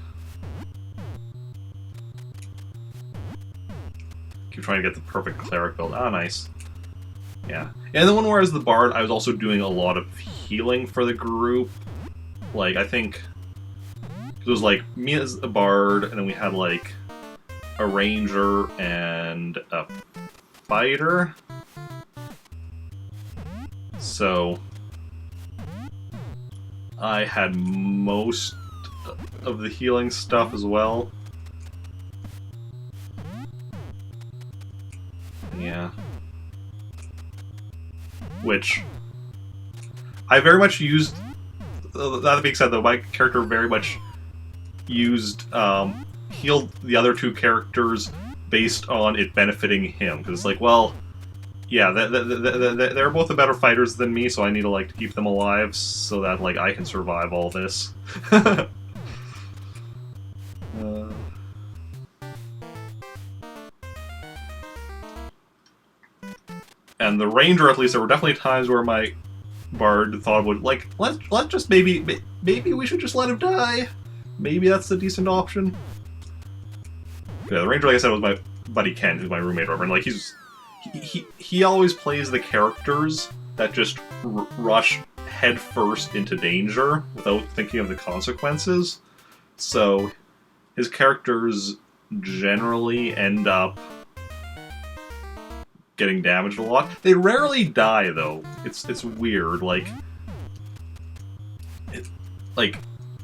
keep trying to get the perfect cleric build. Ah, nice. Yeah. And the one where as the bard, I was also doing a lot of healing for the group. Like, I think... It was like me as a bard, and then we had like a ranger and a fighter. So I had most of the healing stuff as well. Yeah. Which I very much used. That being said, though, my character very much used healed the other two characters based on it benefiting him. Because it's like, well, yeah, they're both the better fighters than me, so I need to like to keep them alive so that like I can survive all this. And the ranger, at least, there were definitely times where my bard thought would like let's just maybe we should just let him die. Maybe that's a decent option. Yeah, the ranger, like I said, was my buddy Ken, who's my roommate over, and like he always plays the characters that just rush headfirst into danger without thinking of the consequences. So his characters generally end up getting damaged a lot. They rarely die though. It's weird. Like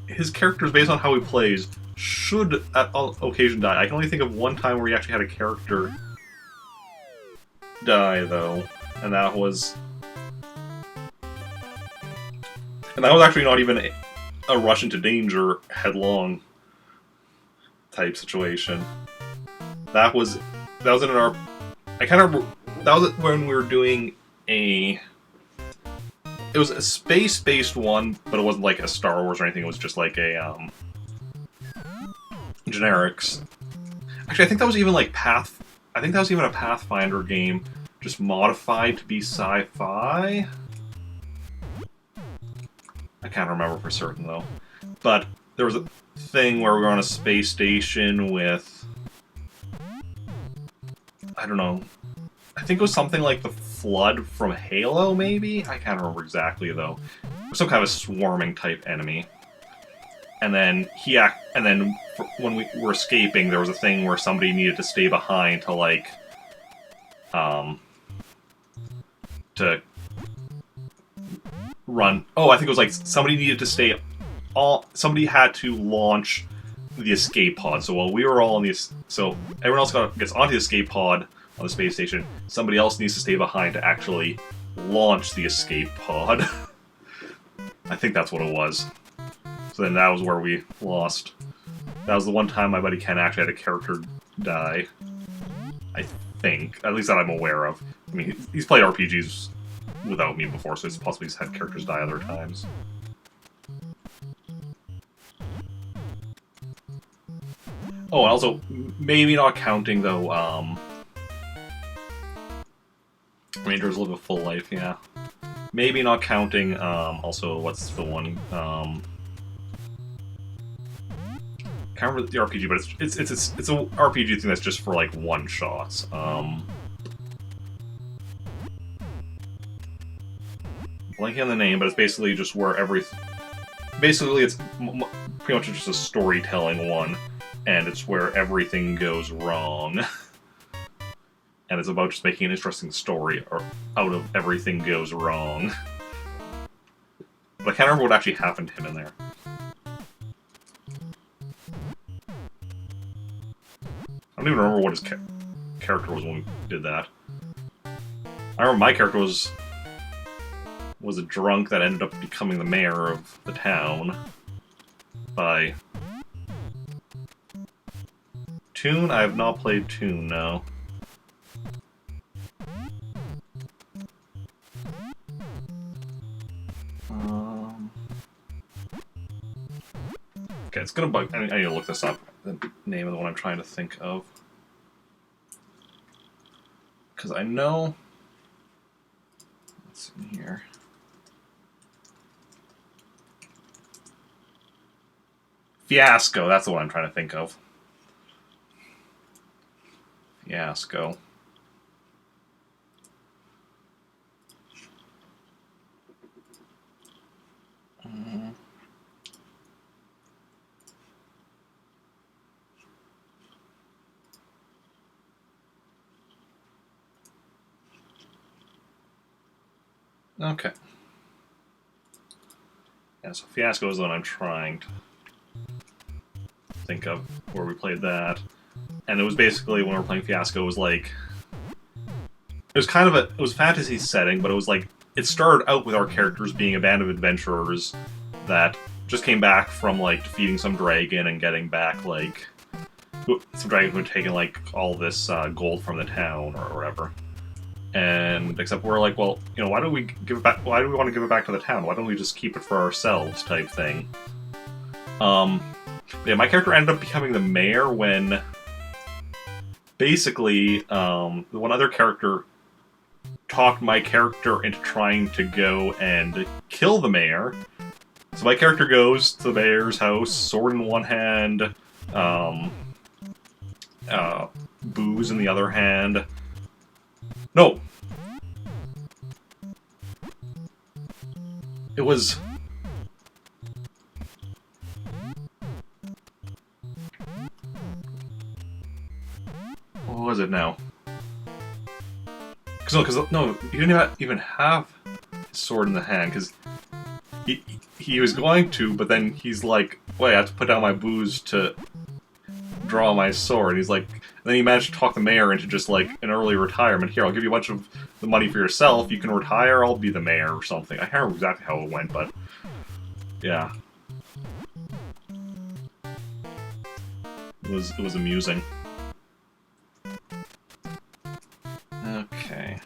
his characters, based on how he plays, should at occasion die. I can only think of one time where he actually had a character die though, and that was actually not even a rush into danger headlong type situation. That was in our. I kind of that was when we were doing a. It was a space-based one, but it wasn't like a Star Wars or anything. It was just like a generics. Actually, I think that was even like I think that was even a Pathfinder game, just modified to be sci-fi. I can't remember for certain though, but there was a thing where we were on a space station with, I don't know, I think it was something like the Flood from Halo, maybe? I can't remember exactly though. Some kind of swarming type enemy. And then when we were escaping, there was a thing where somebody needed to stay behind to like, to run. Oh, I think it was like somebody needed to stay. Somebody had to launch the escape pod. So while we were all on so everyone else gets onto the escape pod on the space station. Somebody else needs to stay behind to actually launch the escape pod. I think that's what it was. So then that was where we lost. That was the one time my buddy Ken actually had a character die. I think. At least that I'm aware of. I mean, he's played RPGs without me before, so it's possible he's had characters die other times. Oh, and also, maybe not counting, though, Rangers live a full life, yeah. Maybe not counting, also, what's the one, can't remember the RPG, but it's a RPG thing that's just for, like, one-shots. Blanking on the name, but it's basically just where basically, it's pretty much just a storytelling one, and it's where everything goes wrong. And it's about just making an interesting story out of everything goes wrong. But I can't remember what actually happened to him in there. I don't even remember what his character was when we did that. I remember my character was a drunk that ended up becoming the mayor of the town by Toon. I have not played Toon, no. Okay, it's gonna bug. I need to look this up. The name of the one I'm trying to think of, because I know. Let's see here. Fiasco. That's the one I'm trying to think of. Fiasco. Okay. Yeah, so Fiasco is the one I'm trying to think of where we played that. And it was basically, when we were playing Fiasco, it was like... It was kind of a... It was fantasy setting, but it was like... It started out with our characters being a band of adventurers that just came back from, like, defeating some dragon and getting back, like... Some dragon who had taken, like, all this gold from the town or whatever. And except we're like, well, you know, why do we give it back? Why do we want to give it back to the town? Why don't we just keep it for ourselves, type thing? Yeah, my character ended up becoming the mayor when basically the one other character talked my character into trying to go and kill the mayor. So my character goes to the mayor's house, sword in one hand, booze in the other hand. No! It was... What was it now? No, he didn't even have his sword in the hand, because he was going to, but then he's like, wait, I have to put down my booze to draw my sword. He's like, and then he managed to talk the mayor into just like an early retirement. Here, I'll give you a bunch of the money for yourself. You can retire. I'll be the mayor or something. I can't remember exactly how it went, but yeah, it was amusing. Okay.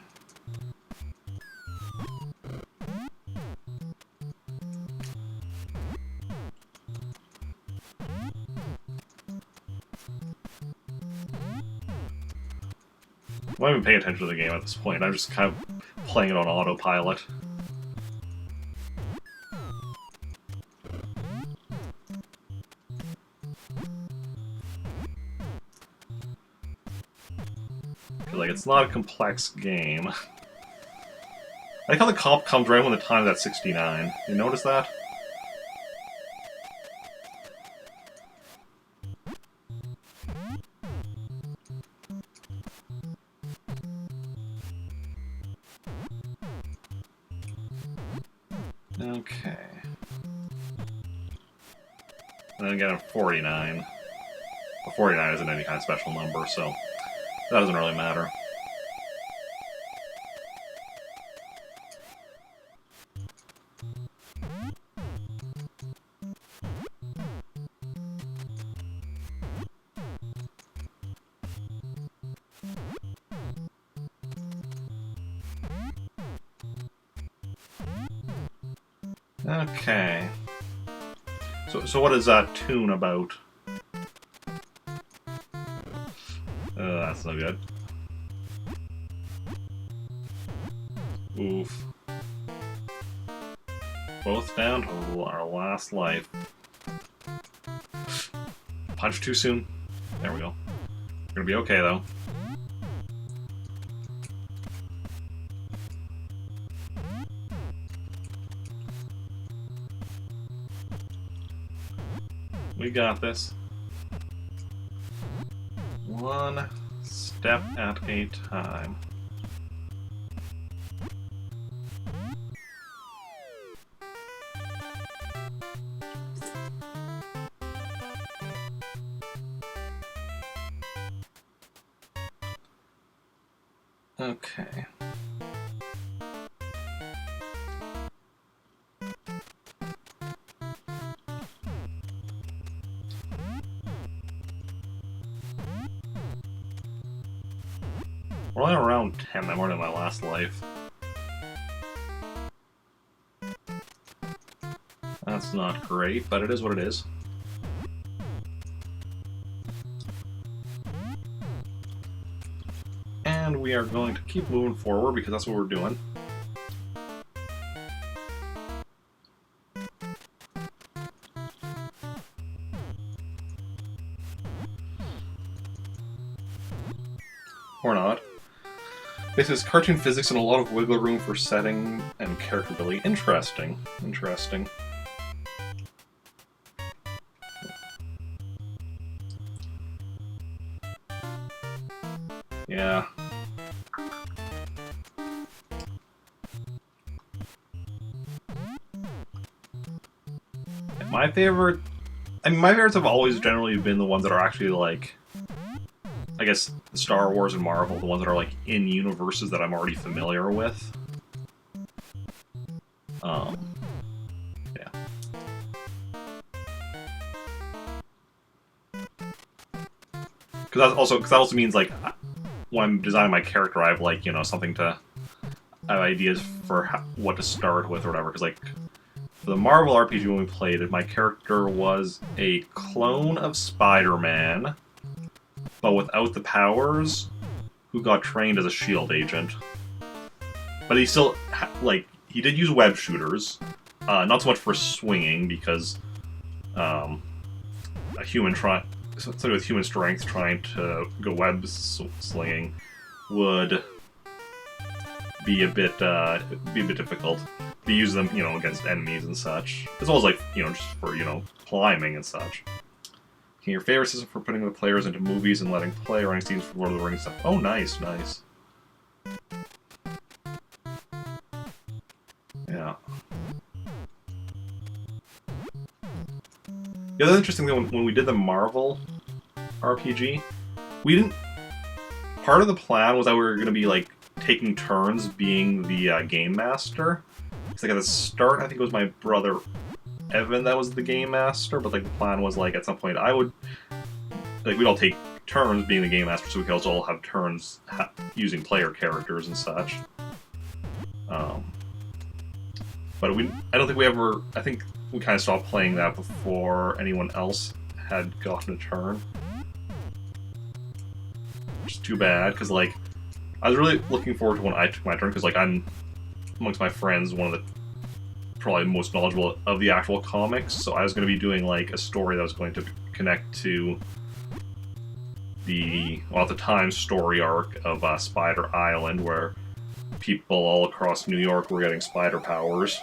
I'm not even paying attention to the game at this point. I'm just kind of playing it on autopilot. Like, it's not a complex game. I like how the cop comes right when the time's at 69. You notice that? Okay. And then again at 49. Well, 49 isn't any kind of special number, so that doesn't really matter. Okay. So what is that tune about? That's no good. Oof. Both down to our last life. Punch too soon. There we go. We're gonna be okay, though. We got this. One step at a time. Okay. We're only around 10, I'm already in my last life. That's not great, but it is what it is. And we are going to keep moving forward because that's what we're doing. Or not. Basically, it's cartoon physics and a lot of wiggle room for setting and character ability. Interesting. Interesting. Yeah. My favorite... I mean, my favorites have always generally been the ones that are actually, like... I guess Star Wars and Marvel, the ones that are, like, in universes that I'm already familiar with. Yeah. Because that also means, like, when I'm designing my character, I have, like, you know, something to... I have ideas for what to start with or whatever, because, like, for the Marvel RPG when we played it, my character was a clone of Spider-Man, but without the powers, who got trained as a S.H.I.E.L.D. agent. But he still, like, he did use web shooters, not so much for swinging, because a human somebody with human strength trying to go web slinging would be a bit difficult. They use them, you know, against enemies and such, as well as, like, you know, just for, you know, climbing and such. Can your favorite system for putting the players into movies and letting play running scenes for Lord of the Rings stuff? Oh, nice, nice. Yeah. The other interesting thing, when we did the Marvel RPG, we didn't... Part of the plan was that we were going to be, like, taking turns being the game master. Because, like, at the start, I think it was my brother Evan that was the game master, but, like, the plan was, like, at some point I would... Like, we'd all take turns being the game master, so we could also all have turns using player characters and such. But I don't think we ever... I think we kind of stopped playing that before anyone else had gotten a turn. Which is too bad, because, like, I was really looking forward to when I took my turn, because, like, I'm, amongst my friends, one of the probably most knowledgeable of the actual comics, so I was going to be doing, like, a story that was going to connect to the, well, at the time, story arc of Spider Island, where people all across New York were getting spider powers.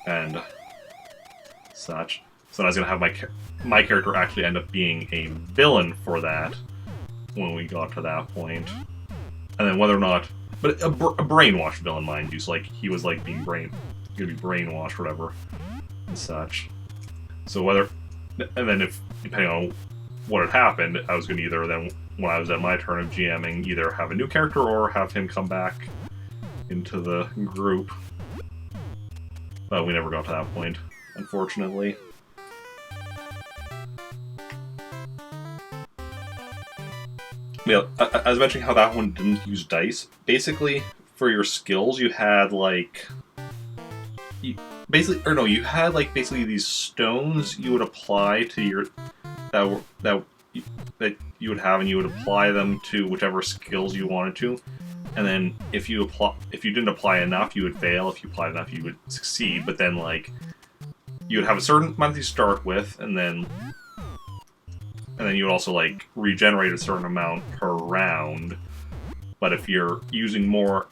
And such. So I was going to have my character actually end up being a villain for that when we got to that point. And then whether or not... But a brainwashed villain, mind you. So, like, he was, like, gonna be brainwashed or whatever and such. So whether... And then if, depending on what had happened, I was going to either then, when I was at my turn of GMing, either have a new character or have him come back into the group. But we never got to that point, unfortunately. Yeah, I was mentioning how that one didn't use dice. Basically, for your skills, you had, like... you had, like, basically these stones you would apply to your... that you would have, and you would apply them to whichever skills you wanted to. And then if you didn't apply enough, you would fail. If you applied enough, you would succeed. But then, like, you would have a certain amount you start with, and then you would also, like, regenerate a certain amount per round. But if you're using more,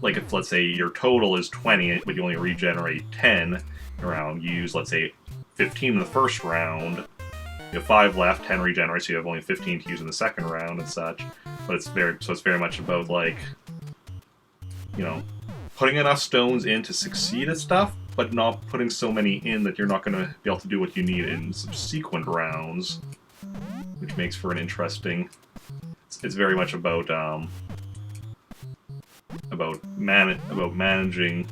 like, if, let's say, your total is 20, but you only regenerate 10 a round, you use, let's say, 15 in the first round, you have 5 left, 10 regenerate, so you have only 15 to use in the second round and such. But it's very much about, like, you know, putting enough stones in to succeed at stuff, but not putting so many in that you're not going to be able to do what you need in subsequent rounds, which makes for an interesting... It's very much about managing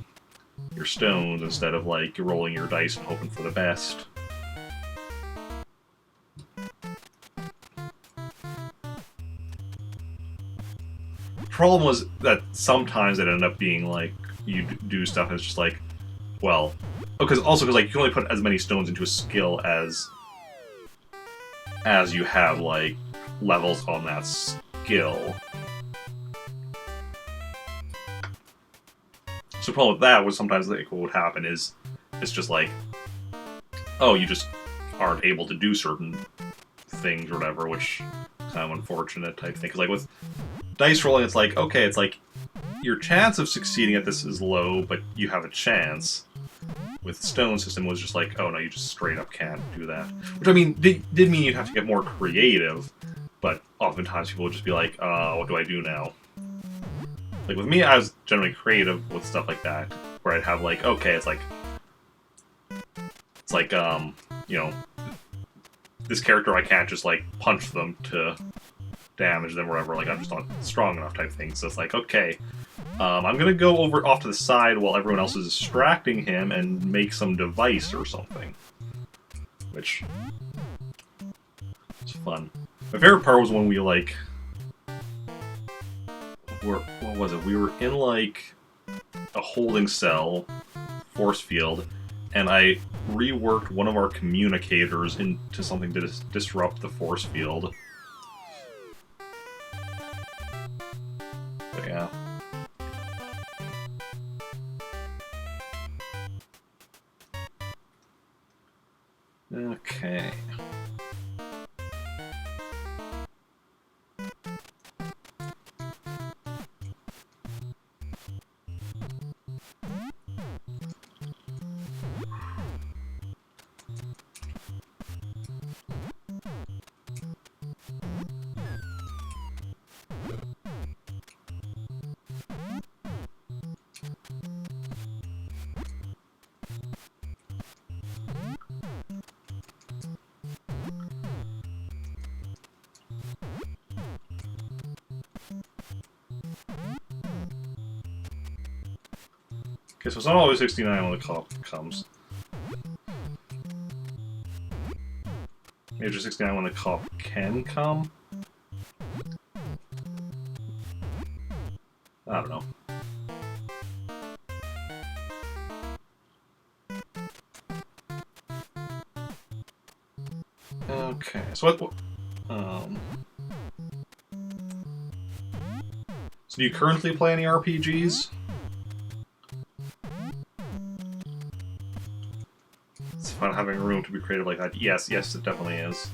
your stones instead of, like, rolling your dice and hoping for the best. Problem was that sometimes it ended up being like you do stuff and it's just like, well, because like you can only put as many stones into a skill as you have, like, levels on that skill. So the problem with that was sometimes, like, what would happen is it's just like, oh, you just aren't able to do certain things or whatever, which is kind of unfortunate type thing. Because, like, with dice rolling, it's like, okay, it's like your chance of succeeding at this is low, but you have a chance. With stone system, it was just like, oh no, you just straight up can't do that. Which, I mean, did mean you'd have to get more creative, but oftentimes people would just be like, what do I do now? Like, with me, I was generally creative with stuff like that. where I'd have like, okay, it's like you know, this character I can't just like punch them to damage them or whatever, like I'm just not strong enough type thing. So it's like, okay, I'm gonna go off to the side while everyone else is distracting him and make some device or something. Which is fun. My favorite part was when we like what was it? We were in like a holding cell force field, and I reworked one of our communicators into something to disrupt the force field. But yeah. Okay. Okay, so it's not always 69 when the cop comes. Maybe just 69 when the cop can come? I don't know. Okay, so what so do you currently play any RPGs? It's fun having room to be creative like that. Yes, it definitely is.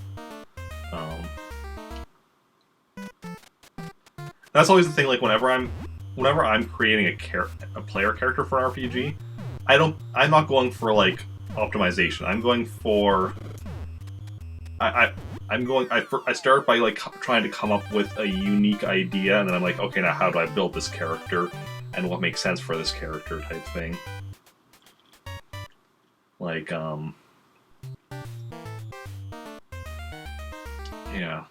That's always the thing. Like whenever I'm creating a player character for an RPG, I'm not going for like optimization. I'm going for I start by like trying to come up with a unique idea, and then I'm like, okay, now how do I build this character, and what makes sense for this character type thing. Like, yeah.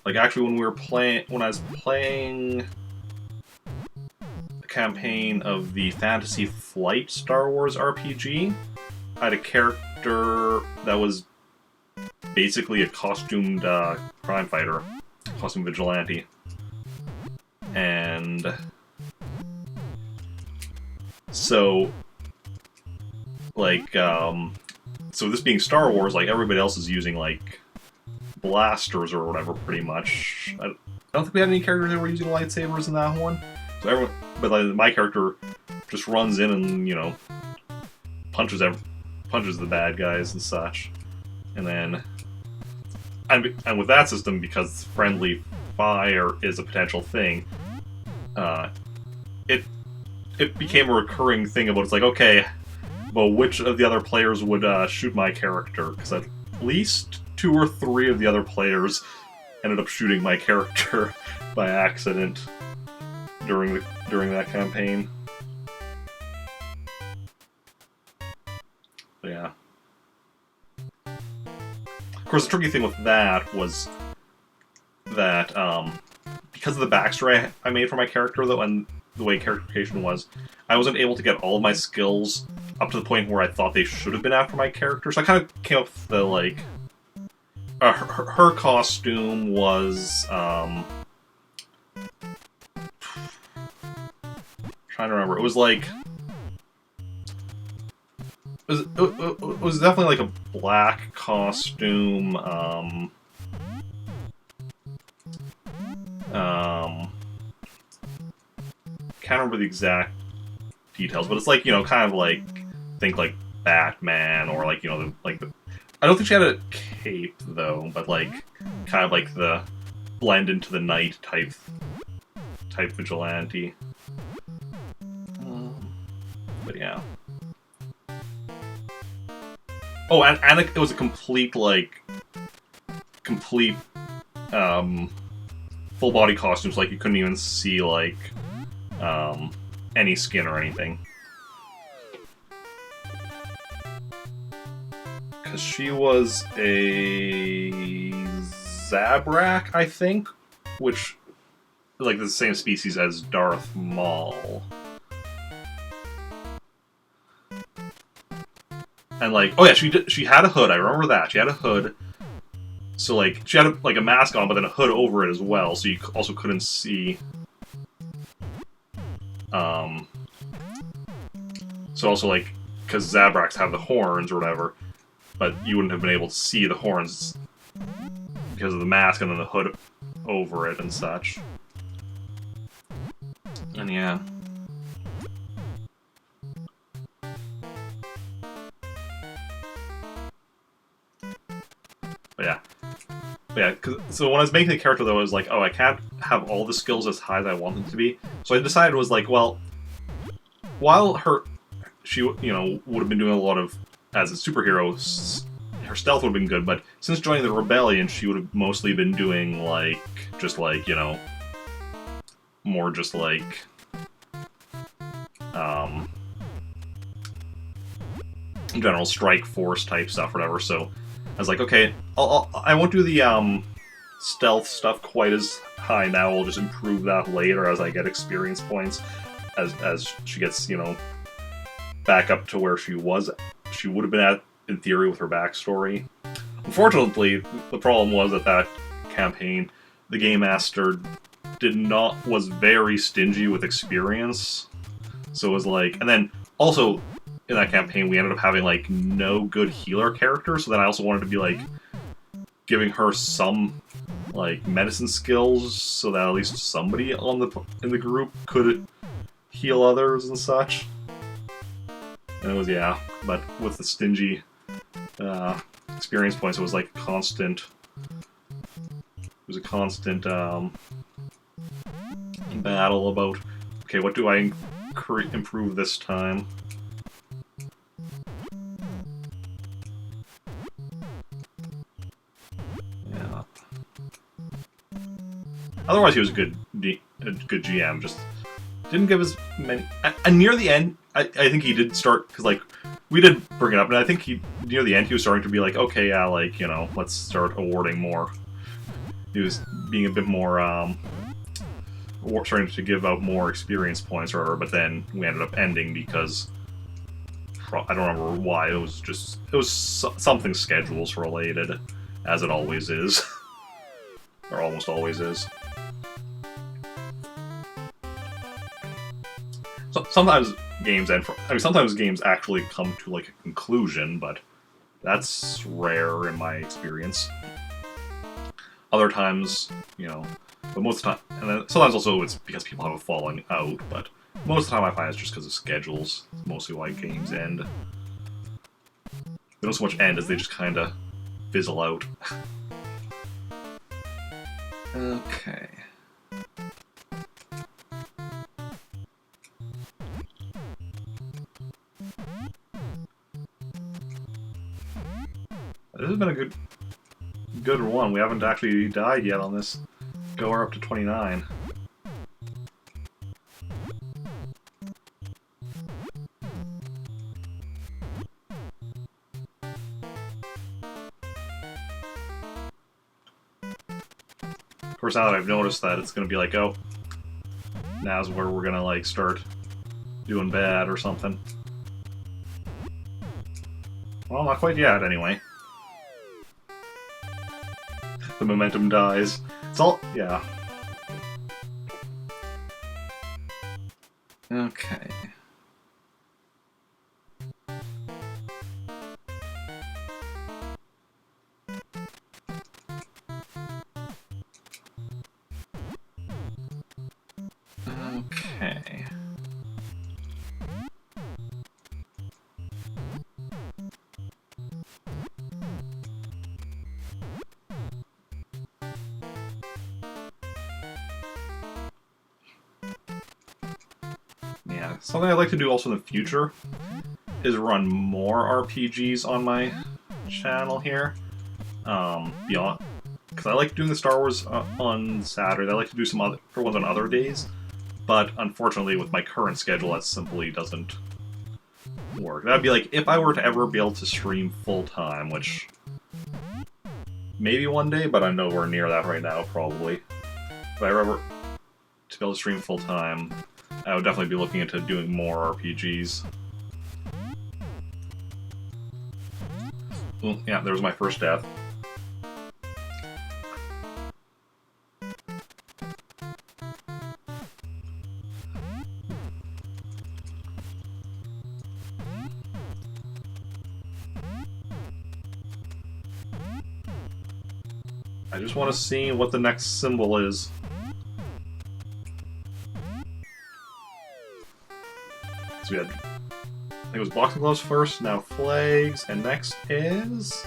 Like, actually, when I was playing the campaign of the Fantasy Flight Star Wars RPG, I had a character that was basically a costumed crime fighter, costume vigilante. And so, like, so this being Star Wars, like, everybody else is using, like, blasters or whatever, pretty much. I don't think we had any characters that were using lightsabers in that one. So everyone, but like, my character just runs in and, you know, punches the bad guys and such. And then, and with that system, because friendly fire is a potential thing, it became a recurring thing about, it's like, okay, well, which of the other players would shoot my character? Because at least 2 or 3 of the other players ended up shooting my character by accident during that campaign. But yeah. Of course, the tricky thing with that was that because of the backstory I made for my character, though, and the way character creation was, I wasn't able to get all of my skills up to the point where I thought they should have been after my character. So I kind of came up with the, like, her costume was trying to remember. It was like it was definitely like a black costume. Can't remember the exact details, but it's like, you know, kind of like, think like Batman, or like, you know, I don't think she had a cape though, but like kind of like the blend into the night type vigilante. But yeah. Oh, and it was a complete full body costumes. Like you couldn't even see like any skin or anything. Because she was a Zabrak, I think, which is like the same species as Darth Maul. And like, oh yeah, she had a hood. I remember that she had a hood. So like, she had like a mask on, but then a hood over it as well, so you also couldn't see. So also like, because Zabraks have the horns or whatever, but you wouldn't have been able to see the horns because of the mask and then the hood over it and such. And yeah. So when I was making the character, though, I was like, oh, I can't have all the skills as high as I want them to be. So I decided was like, well, while she would have been doing a lot of, as a superhero, her stealth would have been good, but since joining the rebellion, she would have mostly been doing like, just like, more just like, general strike force type stuff, or whatever. So I was like, okay, I won't do the stealth stuff quite as high now. I'll just improve that later as I get experience points, as she gets back up to where she would have been at in theory with her backstory. Unfortunately, the problem was that campaign, the game master was very stingy with experience. So it was like, and then also in that campaign we ended up having like no good healer character, so then I also wanted to be like giving her some like medicine skills so that at least somebody in the group could heal others and such. And it was, yeah, but with the stingy experience points, it was like constant. It was a constant battle about, okay, what do I improve this time? Yeah. Otherwise, he was a good GM. Just didn't give as many. And near the end, I think he did start, because like we did bring it up, and I think near the end he was starting to be like, okay, yeah, like let's start awarding more. He was being a bit more starting to give out more experience points or whatever, but then we ended up ending because I don't remember why. It was something schedules related, as it always is, or almost always is. So sometimes games end. Sometimes games actually come to like a conclusion, but that's rare in my experience. Other times, but most of the time, and then sometimes also it's because people have a falling out, but most of the time I find it's just because of schedules. It's mostly why games end. They don't so much end as they just kind of fizzle out. Okay. This has been a good one. We haven't actually died yet on this. We're up to 29. Of course, now that I've noticed that, it's going to be like, oh, now's where we're going to like start doing bad or something. Well, not quite yet, anyway. The momentum dies. It's all, yeah. Okay. Okay. Yeah, something I'd like to do also in the future is run more RPGs on my channel here. Beyond, because I like doing the Star Wars on Saturday. I like to do some other ones on other days. But unfortunately, with my current schedule, that simply doesn't work. That'd be like if I were to ever be able to stream full-time, which maybe one day, but I'm nowhere near that right now, probably. If I were ever to be able to stream full-time, I would definitely be looking into doing more RPGs. Ooh, yeah, there was my first death. I just want to see what the next symbol is. So we had, I think it was boxing gloves first, now flags, and next is...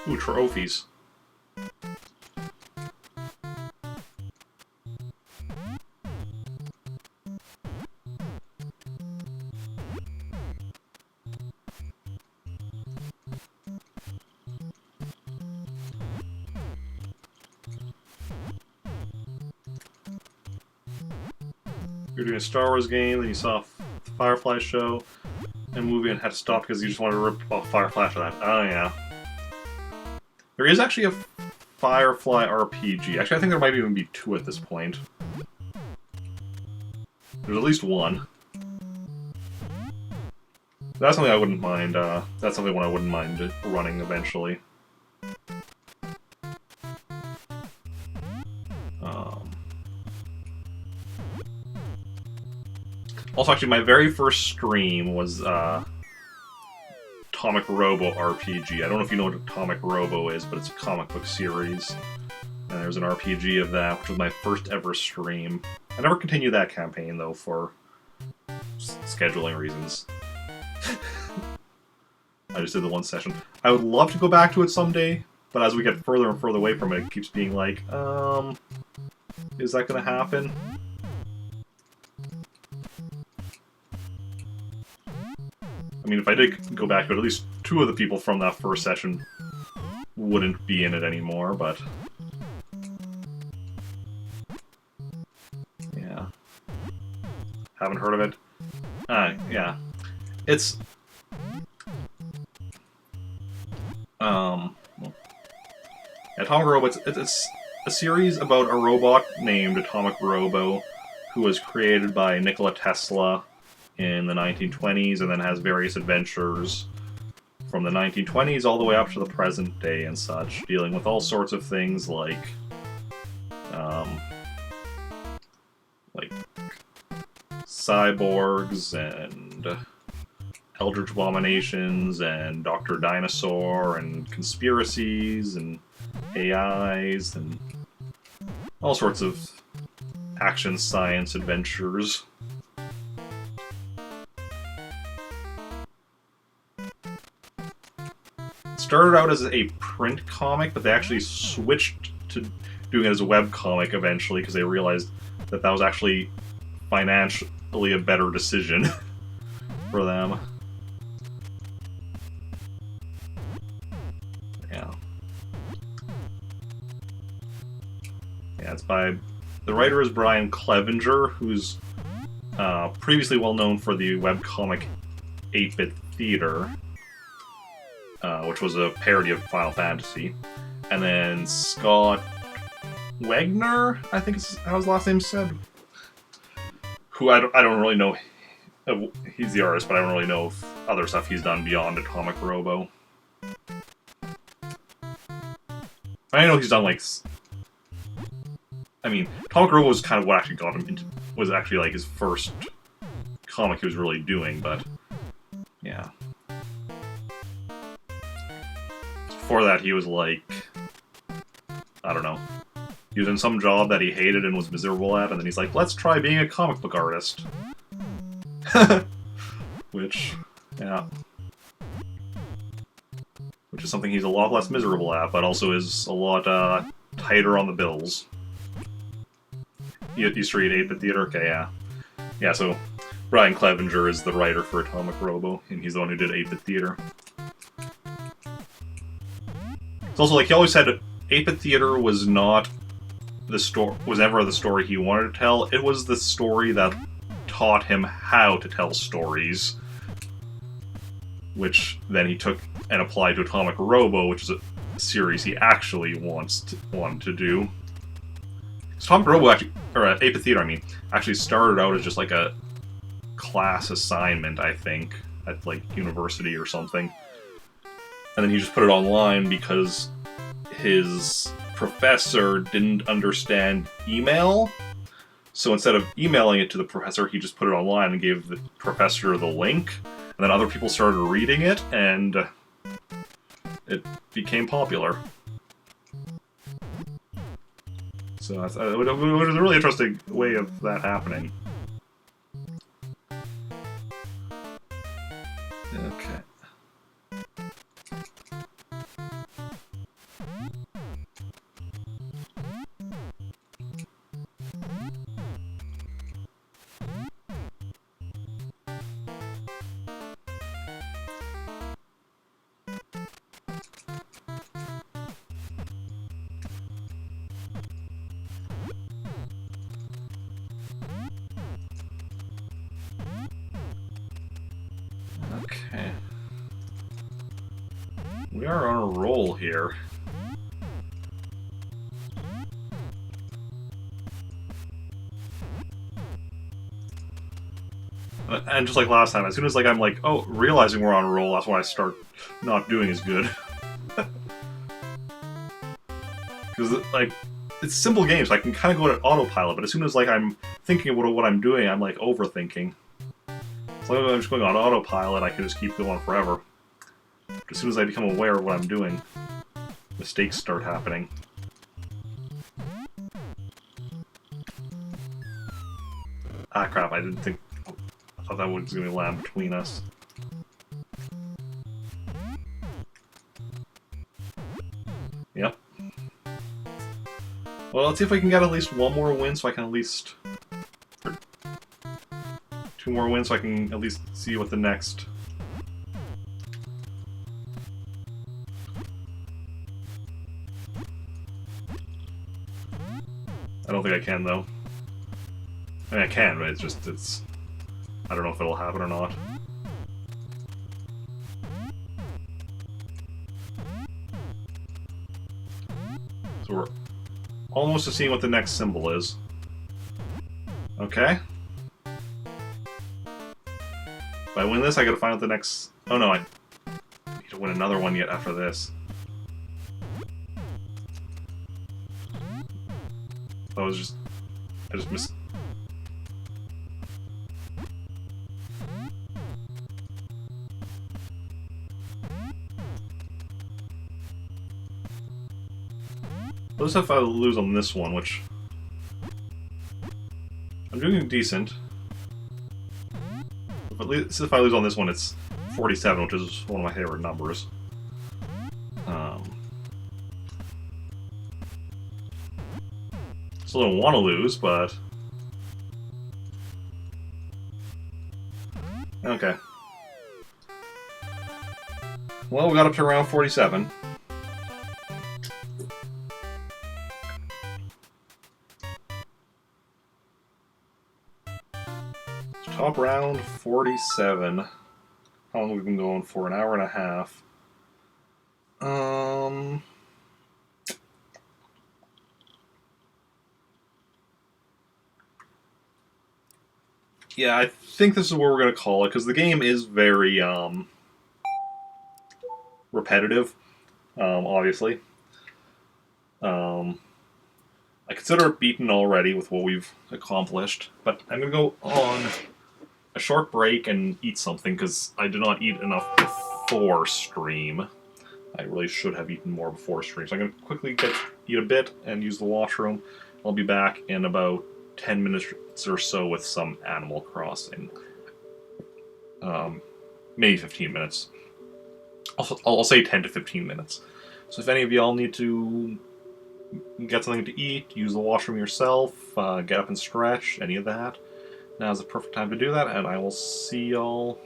Ooh, trophies. You're doing a Star Wars game, then you saw the Firefly show and movie and had to stop because you just wanted to rip off Firefly after that. Oh, yeah. There is actually a Firefly RPG. Actually, I think there might even be two at this point. There's at least one. That's something I wouldn't mind, that's something I wouldn't mind running eventually. Also, actually, my very first stream was, Atomic Robo RPG. I don't know if you know what Atomic Robo is, but it's a comic book series. And there's an RPG of that, which was my first ever stream. I never continued that campaign, though, for scheduling reasons. I just did the one session. I would love to go back to it someday, but as we get further and further away from it, it keeps being like, is that gonna happen? I mean, if I did go back to it, at least two of the people from that first session wouldn't be in it anymore, but... yeah. Haven't heard of it? Yeah. It's... Atomic Robo, it's a series about a robot named Atomic Robo, who was created by Nikola Tesla in the 1920s, and then has various adventures from the 1920s all the way up to the present day and such, dealing with all sorts of things like cyborgs and Eldritch Abominations and Dr. Dinosaur and conspiracies and AIs and all sorts of action science adventures. Started out as a print comic, but they actually switched to doing it as a web comic eventually because they realized that that was actually financially a better decision for them. Yeah. Yeah, it's by... the writer is Brian Clevenger, who's previously well known for the webcomic 8-Bit Theater, which was a parody of Final Fantasy. And then Scott Wagner, I think is how his last name said. Who I don't really know. He's the artist, but I don't really know if other stuff he's done beyond Atomic Robo. I know he's done like... I mean, Atomic Robo was kind of what actually got him into... was actually like his first comic he was really doing, but... yeah. Before that, he was like... I don't know. He was in some job that he hated and was miserable at, and then he's like, let's try being a comic book artist. Which, yeah. Which is something he's a lot less miserable at, but also is a lot tighter on the bills. You used to read 8-Bit Theater? Okay, yeah. Yeah, so Brian Clevenger is the writer for Atomic Robo, and he's the one who did 8-Bit Theater. It's also like he always said, Amphitheater was not the story, was ever the story he wanted to tell. It was the story that taught him how to tell stories, which then he took and applied to Atomic Robo, which is a series he actually wanted to do. So Atomic Robo actually, or Amphitheater, I mean, actually started out as just like a class assignment, I think, at like university or something. And then he just put it online because his professor didn't understand email. So instead of emailing it to the professor, he just put it online and gave the professor the link. And then other people started reading it, and it became popular. So it was a really interesting way of that happening. Okay. Okay. We are on a roll here. And just like last time, as soon as like I'm like, oh, realizing we're on a roll, that's when I start not doing as good. Because like it's simple games, so I can kind of go to autopilot, but as soon as like I'm thinking about what I'm doing, I'm like overthinking. So if I'm just going on autopilot, I can just keep going forever. But as soon as I become aware of what I'm doing, mistakes start happening. Ah, crap, I didn't think... I thought that was going to land between us. Yep. Well, let's see if we can get at least one more win so I can at least... Or 2 more wins so I can at least see what the next... I don't think I can, though. I mean, I can, but it's... I don't know if it'll happen or not. So we're almost to seeing what the next symbol is. Okay. If I win this, I gotta find out the next... Oh no, I need to win another one yet after this. That was just... I just missed... What if I lose on this one, which... I'm doing decent. If I lose on this one, it's 47, which is one of my favorite numbers. Still don't want to lose, but... Okay. Well, we got up to round 47. Top round 47. How long have we been going for? An hour and a half. Yeah, I think this is what we're going to call it, because the game is very, repetitive, obviously. I consider it beaten already with what we've accomplished, but I'm going to go on a short break and eat something, because I did not eat enough before stream. I really should have eaten more before stream, so I'm going to quickly eat a bit and use the washroom. I'll be back in about 10 minutes or so with some Animal Crossing. Maybe 15 minutes. I'll say 10 to 15 minutes. So if any of y'all need to get something to eat, use the washroom yourself, get up and stretch, any of that, now's the perfect time to do that, and I will see y'all